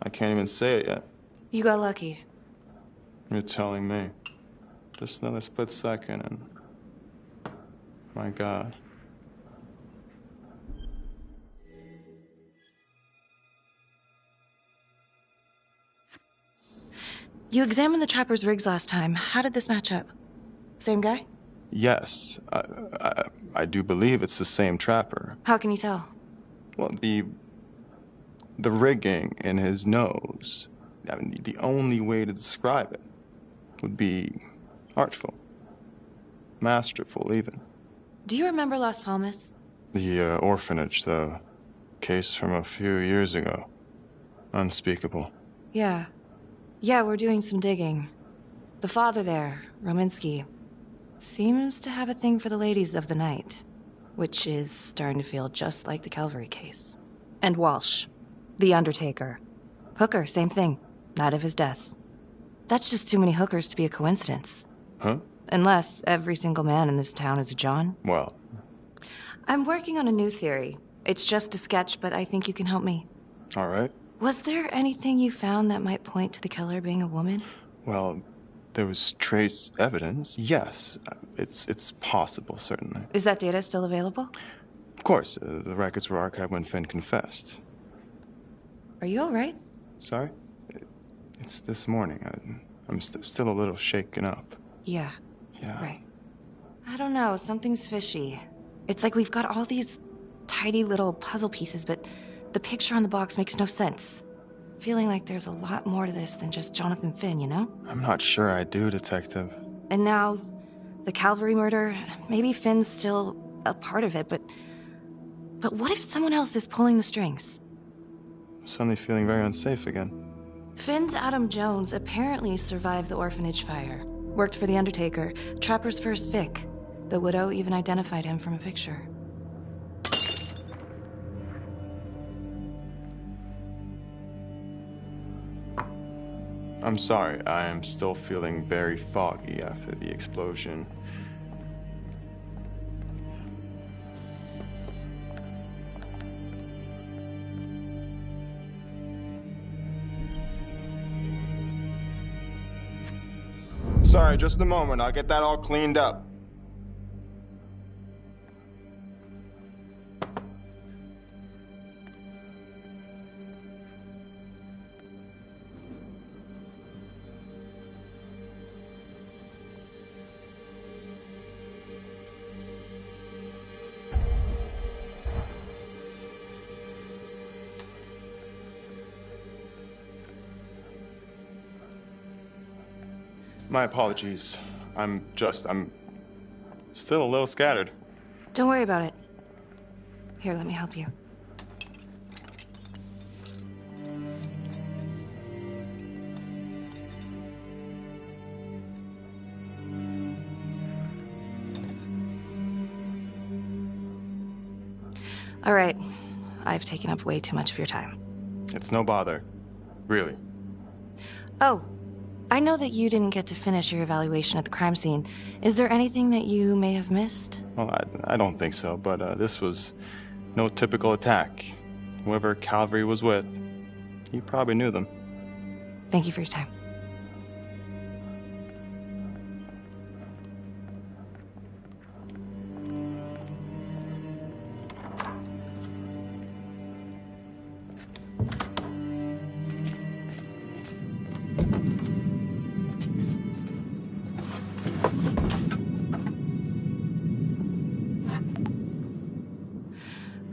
I can't even say it yet. You got lucky. You're telling me. Just another split second and... My God. You examined the trapper's rigs last time. How did this match up? Same guy? Yes. I do believe it's the same trapper. How can you tell? Well, the rigging in his nose. I mean, the only way to describe it would be artful. Masterful, even. Do you remember Las Palmas? The orphanage, the case from a few years ago. Unspeakable. Yeah. Yeah, we're doing some digging. The father there, Rominsky, seems to have a thing for the ladies of the night, which is starting to feel just like the Calvary case. And Walsh, the undertaker. Hooker, same thing. Night of his death. That's just too many hookers to be a coincidence. Huh? Unless every single man in this town is a John. Well. I'm working on a new theory. It's just a sketch, but I think you can help me. All right. Was there anything you found that might point to the killer being a woman? Well, there was trace evidence. Yes, it's possible, certainly. Is that data still available? Of course, the records were archived when Finn confessed. Are you all right? Sorry? It's this morning. I'm still a little shaken up. Yeah. Yeah. Right. I don't know, something's fishy. It's like we've got all these tidy little puzzle pieces, but the picture on the box makes no sense. Feeling like there's a lot more to this than just Jonathan Finn, you know? I'm not sure I do, Detective. And now, the Calvary murder, maybe Finn's still a part of it, but what if someone else is pulling the strings? I'm suddenly feeling very unsafe again. Finn's Adam Jones apparently survived the orphanage fire. Worked for the Undertaker, Trapper's first Vic. The widow even identified him from a picture. I'm sorry, I am still feeling very foggy after the explosion. Sorry, just a moment. I'll get that all cleaned up. My apologies. I'm still a little scattered. Don't worry about it. Here, let me help you. All right. I've taken up way too much of your time. It's no bother. Really. Oh, I know that you didn't get to finish your evaluation at the crime scene. Is there anything that you may have missed? Well, I don't think so, but this was no typical attack. Whoever Calvary was with, he probably knew them. Thank you for your time.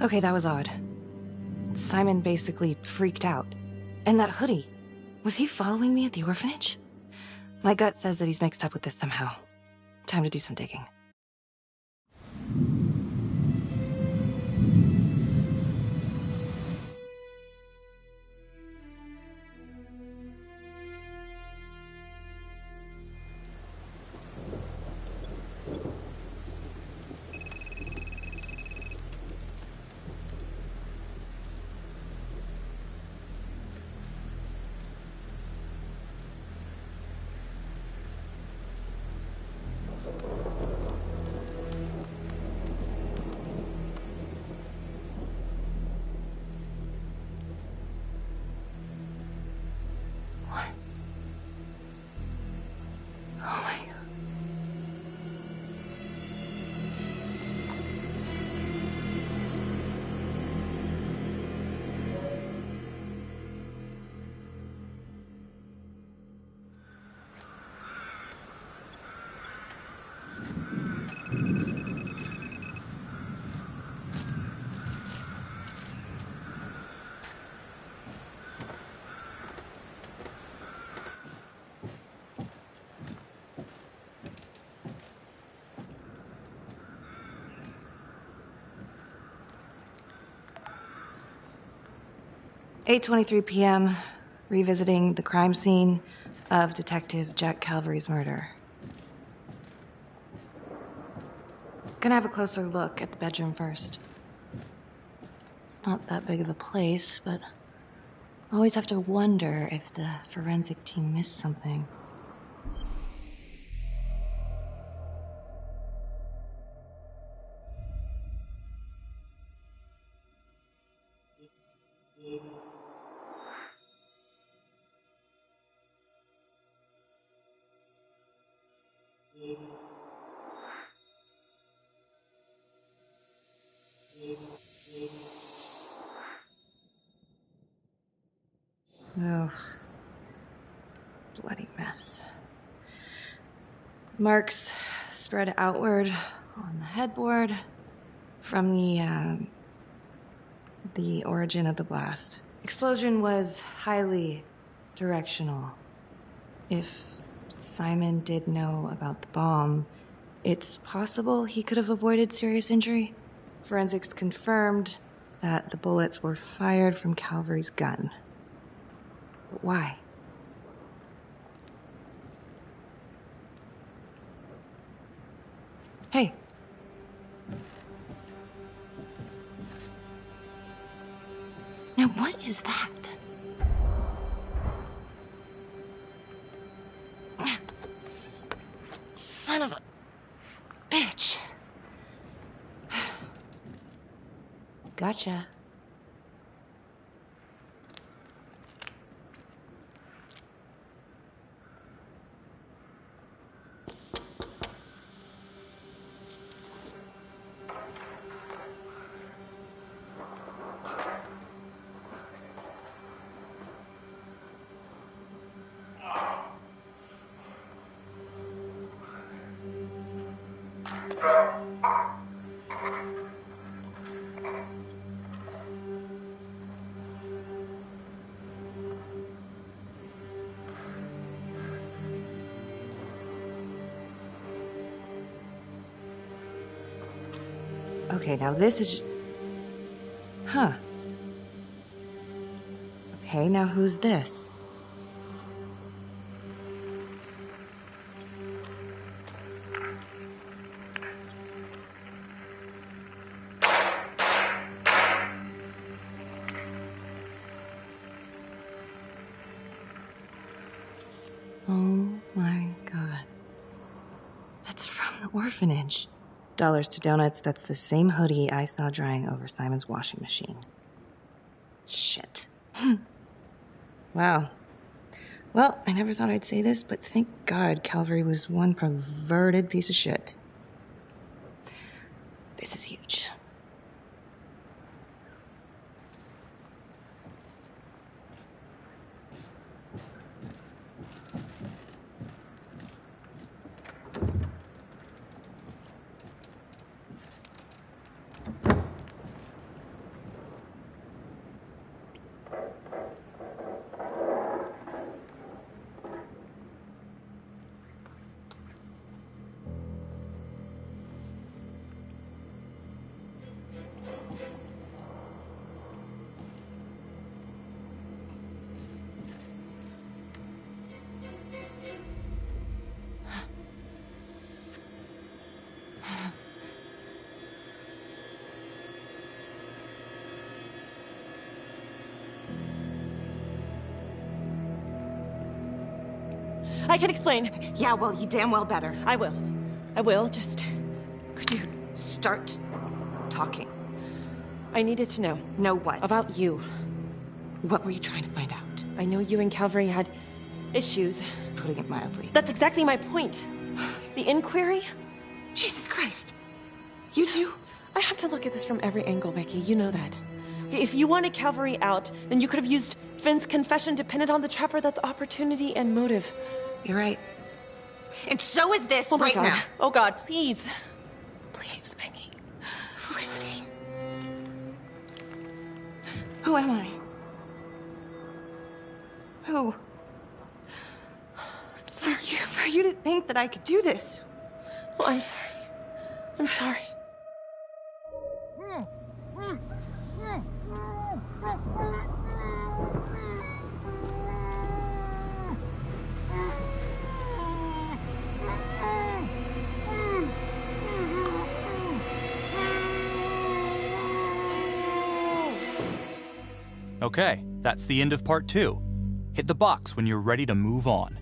Okay, that was odd. Simon basically freaked out. And that hoodie, was he following me at the orphanage? My gut says that he's mixed up with this somehow. Time to do some digging. Oh my God. 8:23 p.m., revisiting the crime scene of Detective Jack Calvary's murder. Gonna have a closer look at the bedroom first. It's not that big of a place, but I always have to wonder if the forensic team missed something. Oh, bloody mess. Marks spread outward on the headboard from the origin of the blast. Explosion was highly directional. If Simon did know about the bomb, it's possible he could have avoided serious injury. Forensics confirmed that the bullets were fired from Calvary's gun. But why? Hey. Now what is that? Son of a bitch. Gotcha. Okay, now this is just... Huh. Okay, now who's this? Oh my god. That's from the orphanage. Dollars to donuts, that's the same hoodie I saw drying over Simon's washing machine. Shit. Wow. Well, I never thought I'd say this, but thank God Calvary was one perverted piece of shit. This is huge. I can explain. Yeah, well, you damn well better. I will. I will, just... Could you start talking? I needed to know. Know what? About you. What were you trying to find out? I know you and Calvary had issues. It's putting it mildly. That's exactly my point. The inquiry? Jesus Christ. You too? I have to look at this from every angle, Becky. You know that. If you wanted Calvary out, then you could have used Finn's confession to pin it on the Trapper. That's opportunity and motive. You're right. And so is this Oh my right God. now. Oh God, please. Please, Becky. Felicity. Who am I? Who? I'm sorry. For you to think that I could do this. Oh, I'm sorry. I'm sorry. Okay, that's the end of part 2. Hit the box when you're ready to move on.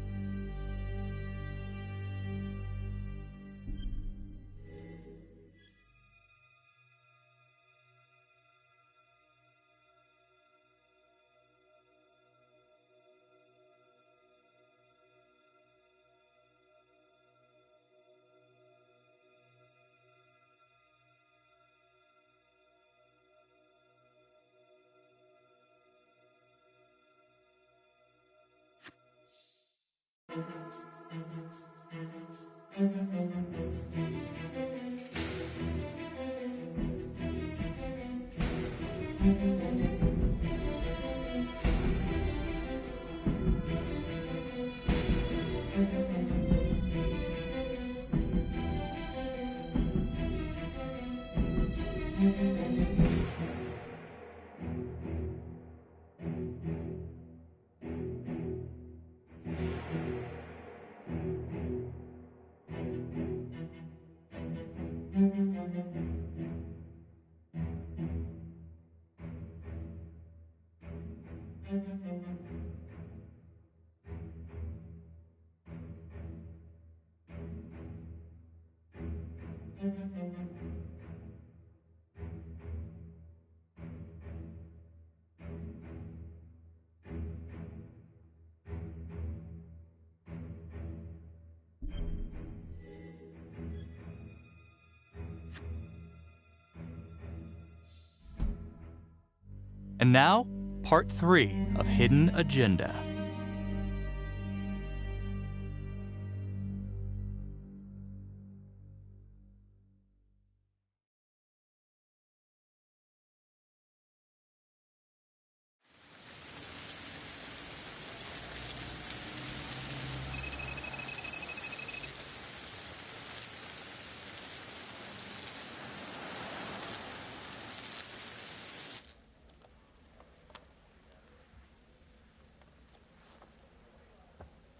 And now, part 3 of Hidden Agenda.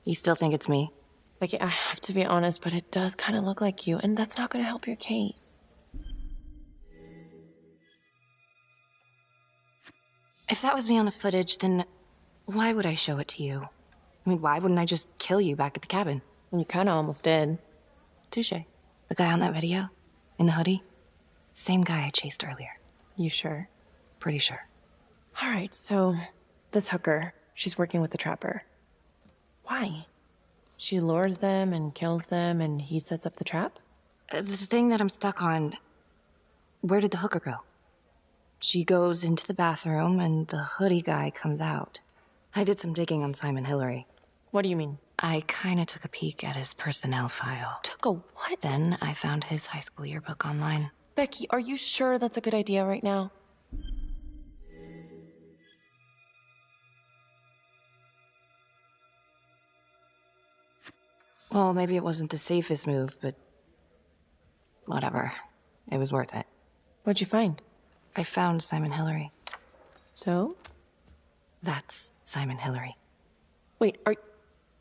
You still think it's me? Like, I have to be honest, but it does kind of look like you, and that's not going to help your case. If that was me on the footage, then why would I show it to you? I mean, why wouldn't I just kill you back at the cabin? You kind of almost did. Touche. The guy on that video? In the hoodie? Same guy I chased earlier. You sure? Pretty sure. All right, so this hooker, she's working with the trapper. Why? She lures them and kills them, and he sets up the trap? The thing that I'm stuck on, where did the hooker go? She goes into the bathroom, and the hoodie guy comes out. I did some digging on Simon Hillary. What do you mean? I kinda took a peek at his personnel file. Took a what? Then I found his high school yearbook online. Becky, are you sure that's a good idea right now? Well, maybe it wasn't the safest move, but whatever. It was worth it. What'd you find? I found Simon Hillary. So? That's Simon Hillary. Wait,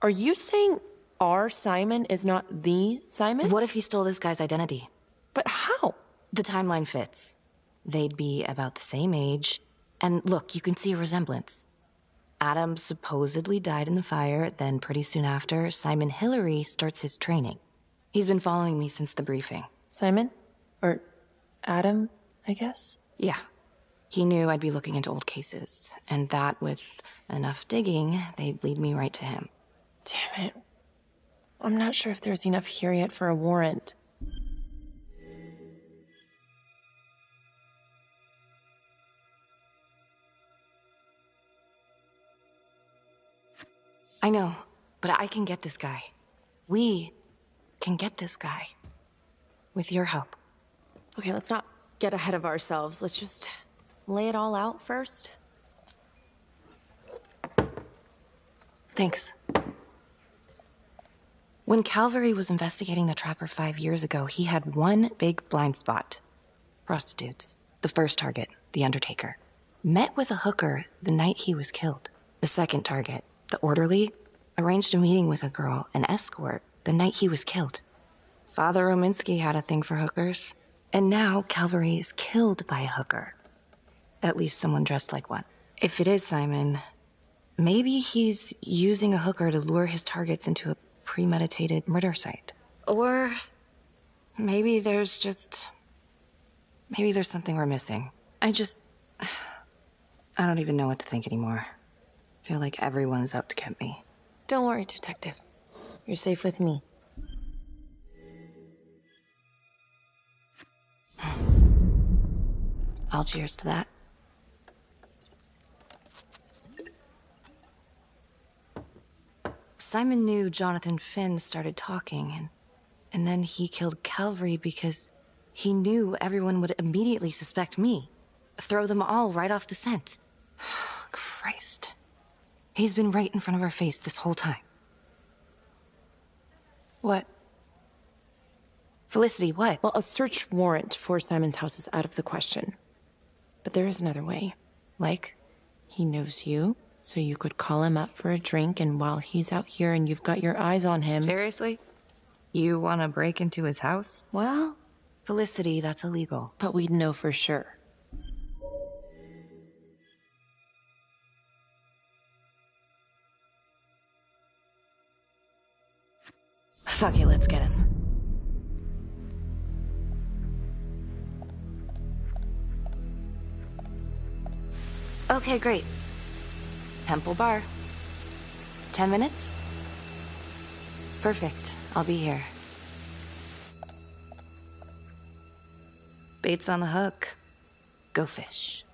are you saying our Simon is not the Simon? What if he stole this guy's identity? But how? The timeline fits. They'd be about the same age. And look, you can see a resemblance. Adam supposedly died in the fire, then pretty soon after, Simon Hillary starts his training. He's been following me since the briefing. Simon? Or Adam, I guess? Yeah. He knew I'd be looking into old cases, and that with enough digging, they'd lead me right to him. Damn it. I'm not sure if there's enough here yet for a warrant. I know, but I can get this guy. We can get this guy. With your help. Okay, let's not get ahead of ourselves. Let's just lay it all out first. Thanks. When Calvary was investigating the Trapper 5 years ago, he had one big blind spot. Prostitutes. The first target, the Undertaker, met with a hooker the night he was killed. The second target, the orderly, arranged a meeting with a girl, an escort, the night he was killed. Father Rominsky had a thing for hookers. And now Calvary is killed by a hooker. At least someone dressed like one. If it is Simon, maybe he's using a hooker to lure his targets into a premeditated murder site. Or maybe there's something we're missing. I don't even know what to think anymore. I feel like everyone's out to get me. Don't worry, Detective. You're safe with me. I'll cheers to that. Simon knew Jonathan Finn started talking, and then he killed Calvary because he knew everyone would immediately suspect me. Throw them all right off the scent. Christ. He's been right in front of our face this whole time. What? Felicity, what? Well, a search warrant for Simon's house is out of the question. But there is another way. Like? He knows you, so you could call him up for a drink, and while he's out here and you've got your eyes on him... Seriously? You want to break into his house? Well... Felicity, that's illegal. But we'd know for sure. Fuck it, let's get him. Okay, great. Temple Bar. 10 minutes? Perfect. I'll be here. Bait's on the hook. Go fish.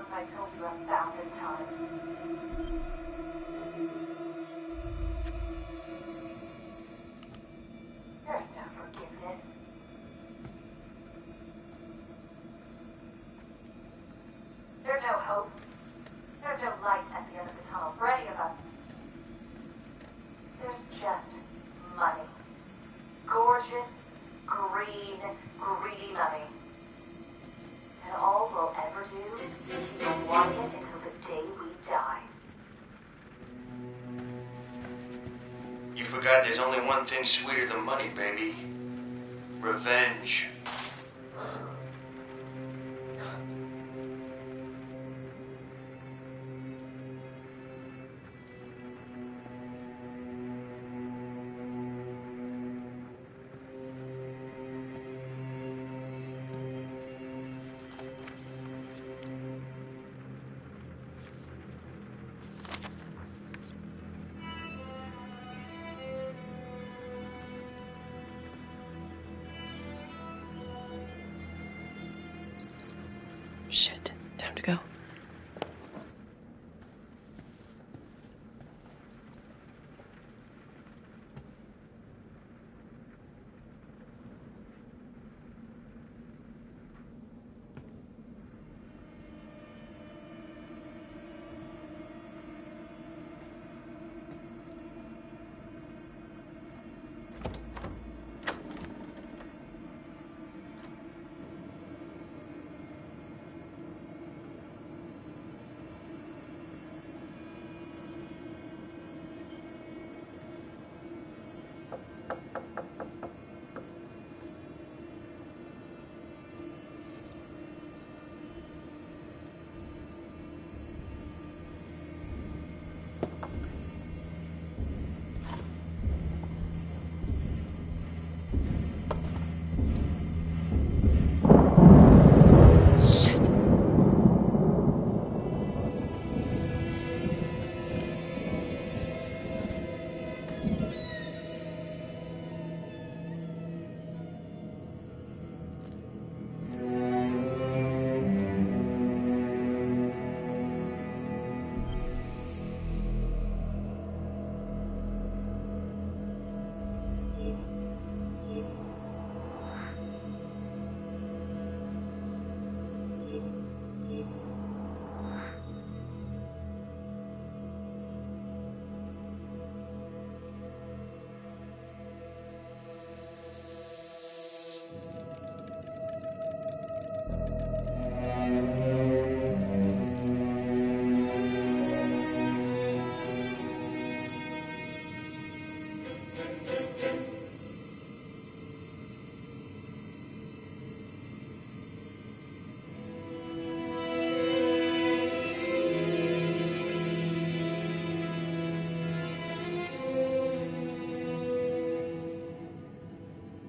ones I told you 1,000 times. There's no forgiveness. There's no hope. There's no light at the end of the tunnel for any of us. There's just money. Gorgeous, green, greedy money. And all we'll ever do is keep wanting it until the day we die. You forgot there's only one thing sweeter than money, baby. Revenge. Shit. Time to go.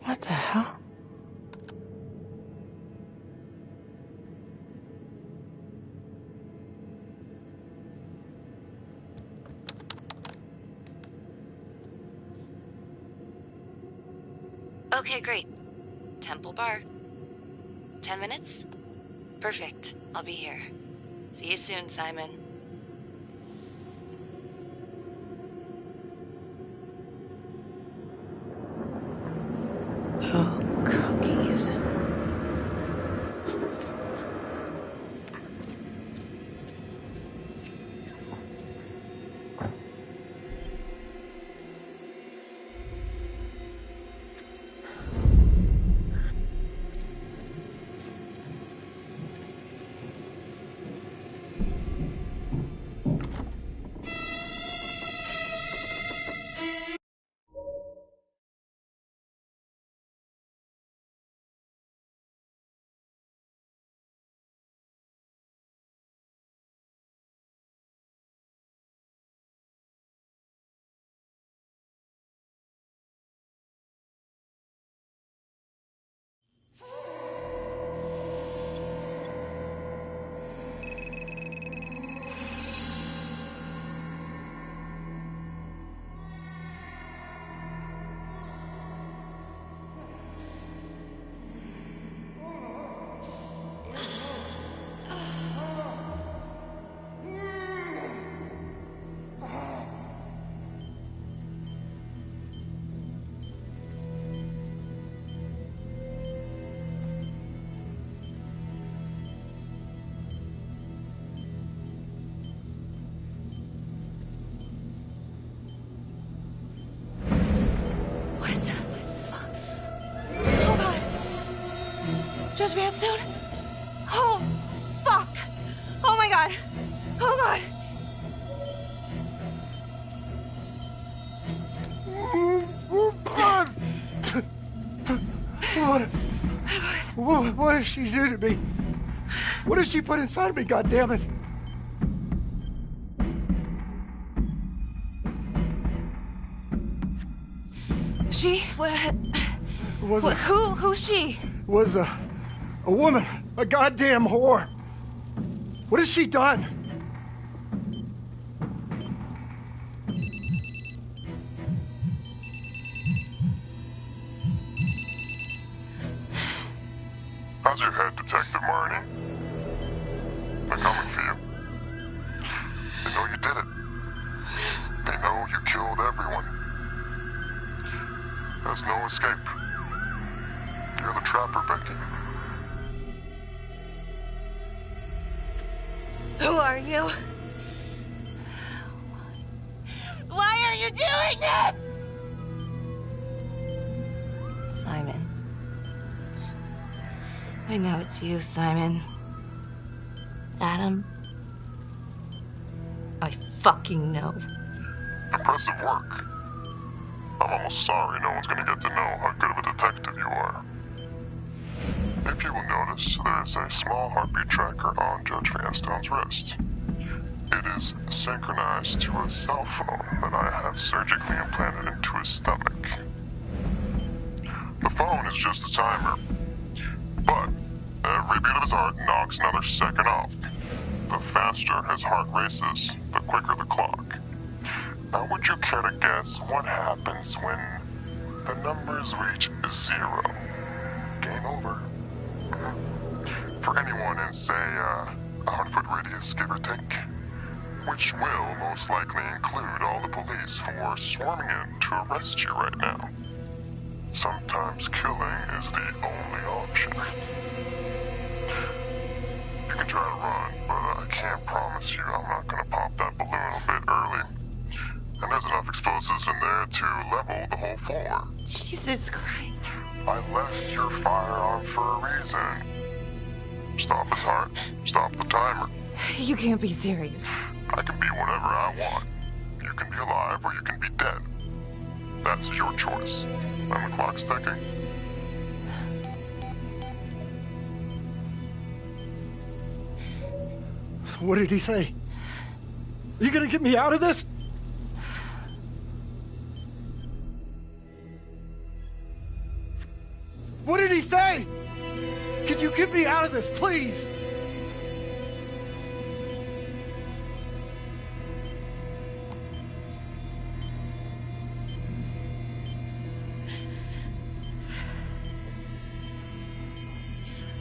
What the hell? Okay, great. Temple Bar. 10 minutes? Perfect. I'll be here. See you soon, Simon. Oh, cookies. Judge Vanstone? Oh, fuck! Oh my god! Oh god! What did she do to me? What did she put inside me, goddammit? She? Who's she? Was a woman, a goddamn whore. What has she done? How's your head, Detective Marnie? They're coming for you. They know you did it. They know you killed everyone. There's no escape. You're the trapper, Becky. Who are you? Why are you doing this? Simon. I know it's you, Simon. Adam. I fucking know. Impressive work. I'm almost sorry no one's gonna get to know how good of a detective you are. If you will notice, there is a small heartbeat tracker on Judge Vanstone's wrist. It is synchronized to a cell phone that I have surgically implanted into his stomach. The phone is just a timer, but every beat of his heart knocks another second off. The faster his heart races, the quicker the clock. Now, would you care to guess what happens when the numbers reach 0? Game over. For anyone in, say, a 100-foot radius, give or take, which will most likely include all the police who are swarming in to arrest you right now. Sometimes killing is the only option. What? You can try to run, but I can't promise you I'm not gonna pop that balloon a bit early. And there's enough explosives in there to level the whole floor. Jesus Christ. I left your firearm for a reason. Stop his heart. Stop the timer. You can't be serious. I can be whatever I want. You can be alive or you can be dead. That's your choice. And the clock's ticking. So what did he say? Are you gonna get me out of this? What did he say? Could you get me out of this, please?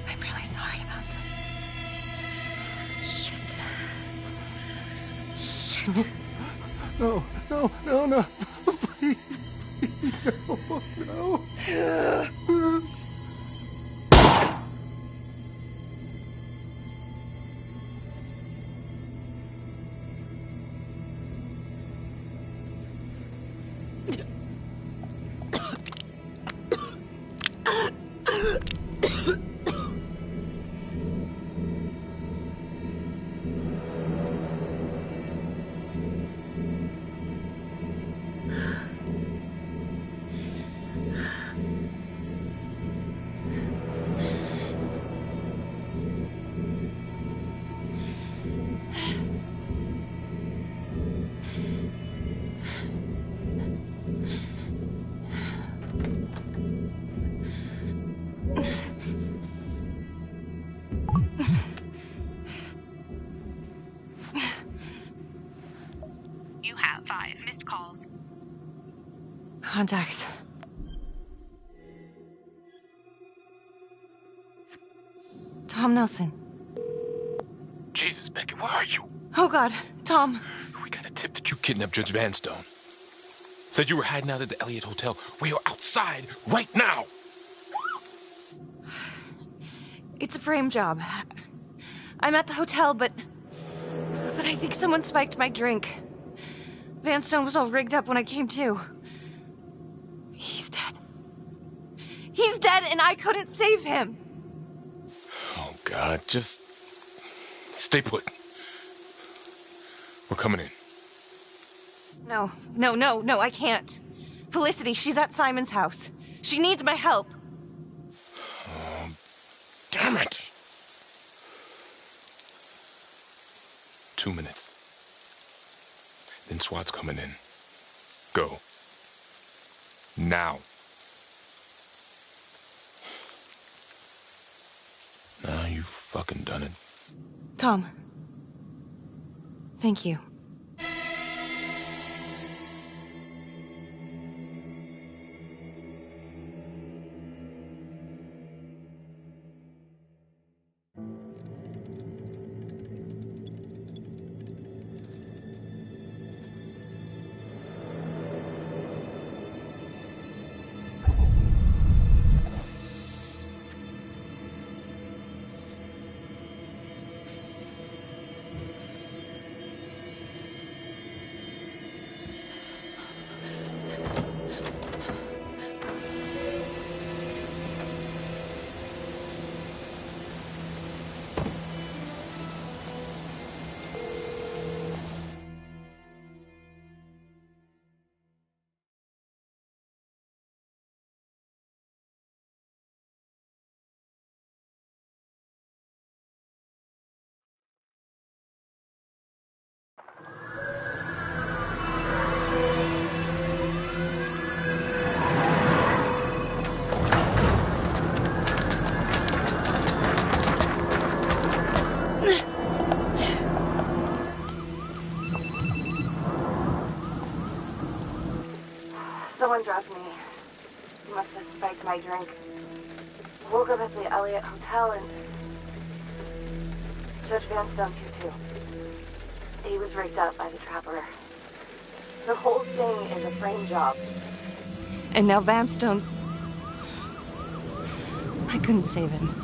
I'm really sorry about this. Shit. Shit. No, please, no. You have 5 missed calls. Contacts. Tom Nelson. Jesus, Becky, where are you? Oh god, Tom. We got a tip that you kidnapped Judge Vanstone. Said you were hiding out at the Elliott Hotel. We are outside right now. It's a frame job. I'm at the hotel, but I think someone spiked my drink. Vanstone was all rigged up when I came to. He's dead. He's dead, and I couldn't save him. God, just stay put. We're coming in. No, I can't. Felicity, she's at Simon's house. She needs my help. Damn it! 2 minutes. Then SWAT's coming in. Go. Now. Now you've fucking done it. Tom. Thank you. Someone drugged me. Must have spiked my drink. Woke up at the Elliott Hotel and Judge Vanstone's here too. He was rigged up by the trapper. The whole thing is a frame job. And now Vanstone's... I couldn't save him.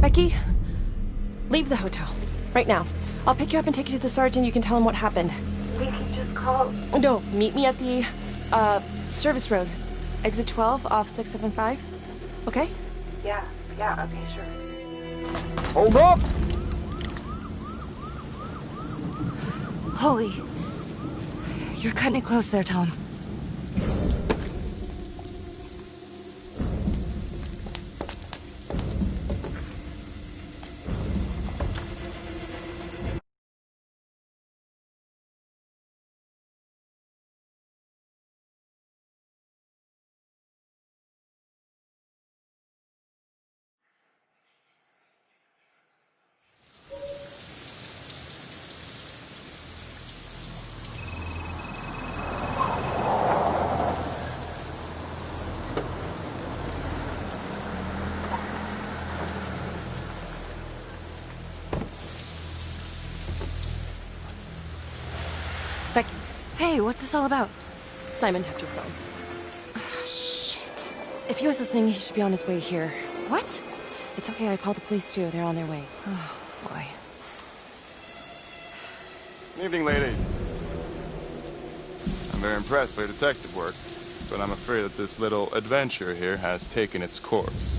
Becky, leave the hotel. Right now. I'll pick you up and take you to the sergeant. You can tell him what happened. We can just call... No, meet me at the, service road. Exit 12 off 675. Okay? Yeah, okay, sure. Hold up! Holy. You're cutting it close there, Tom. Becky. Hey, what's this all about? Simon tapped your phone. Shit. If he was listening, he should be on his way here. What? It's okay, I called the police too. They're on their way. Oh, boy. Good evening, ladies. I'm very impressed by your detective work, but I'm afraid that this little adventure here has taken its course.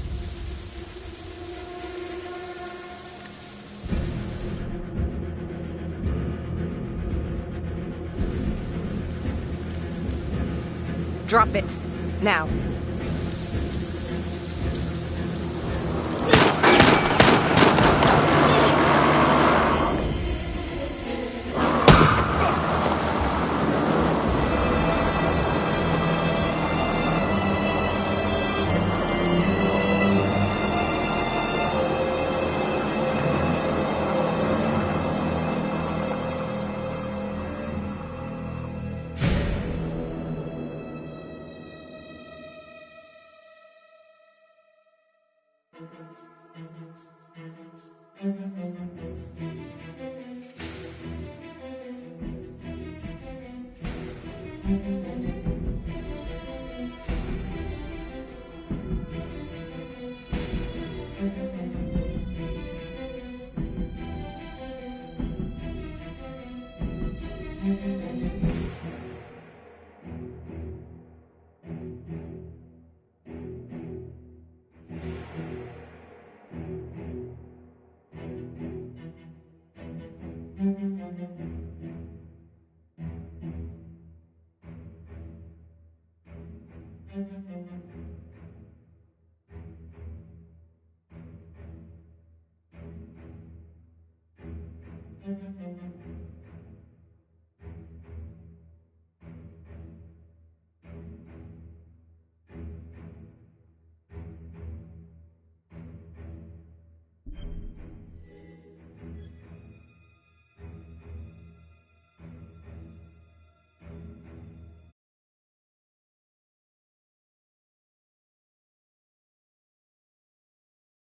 Drop it. Now.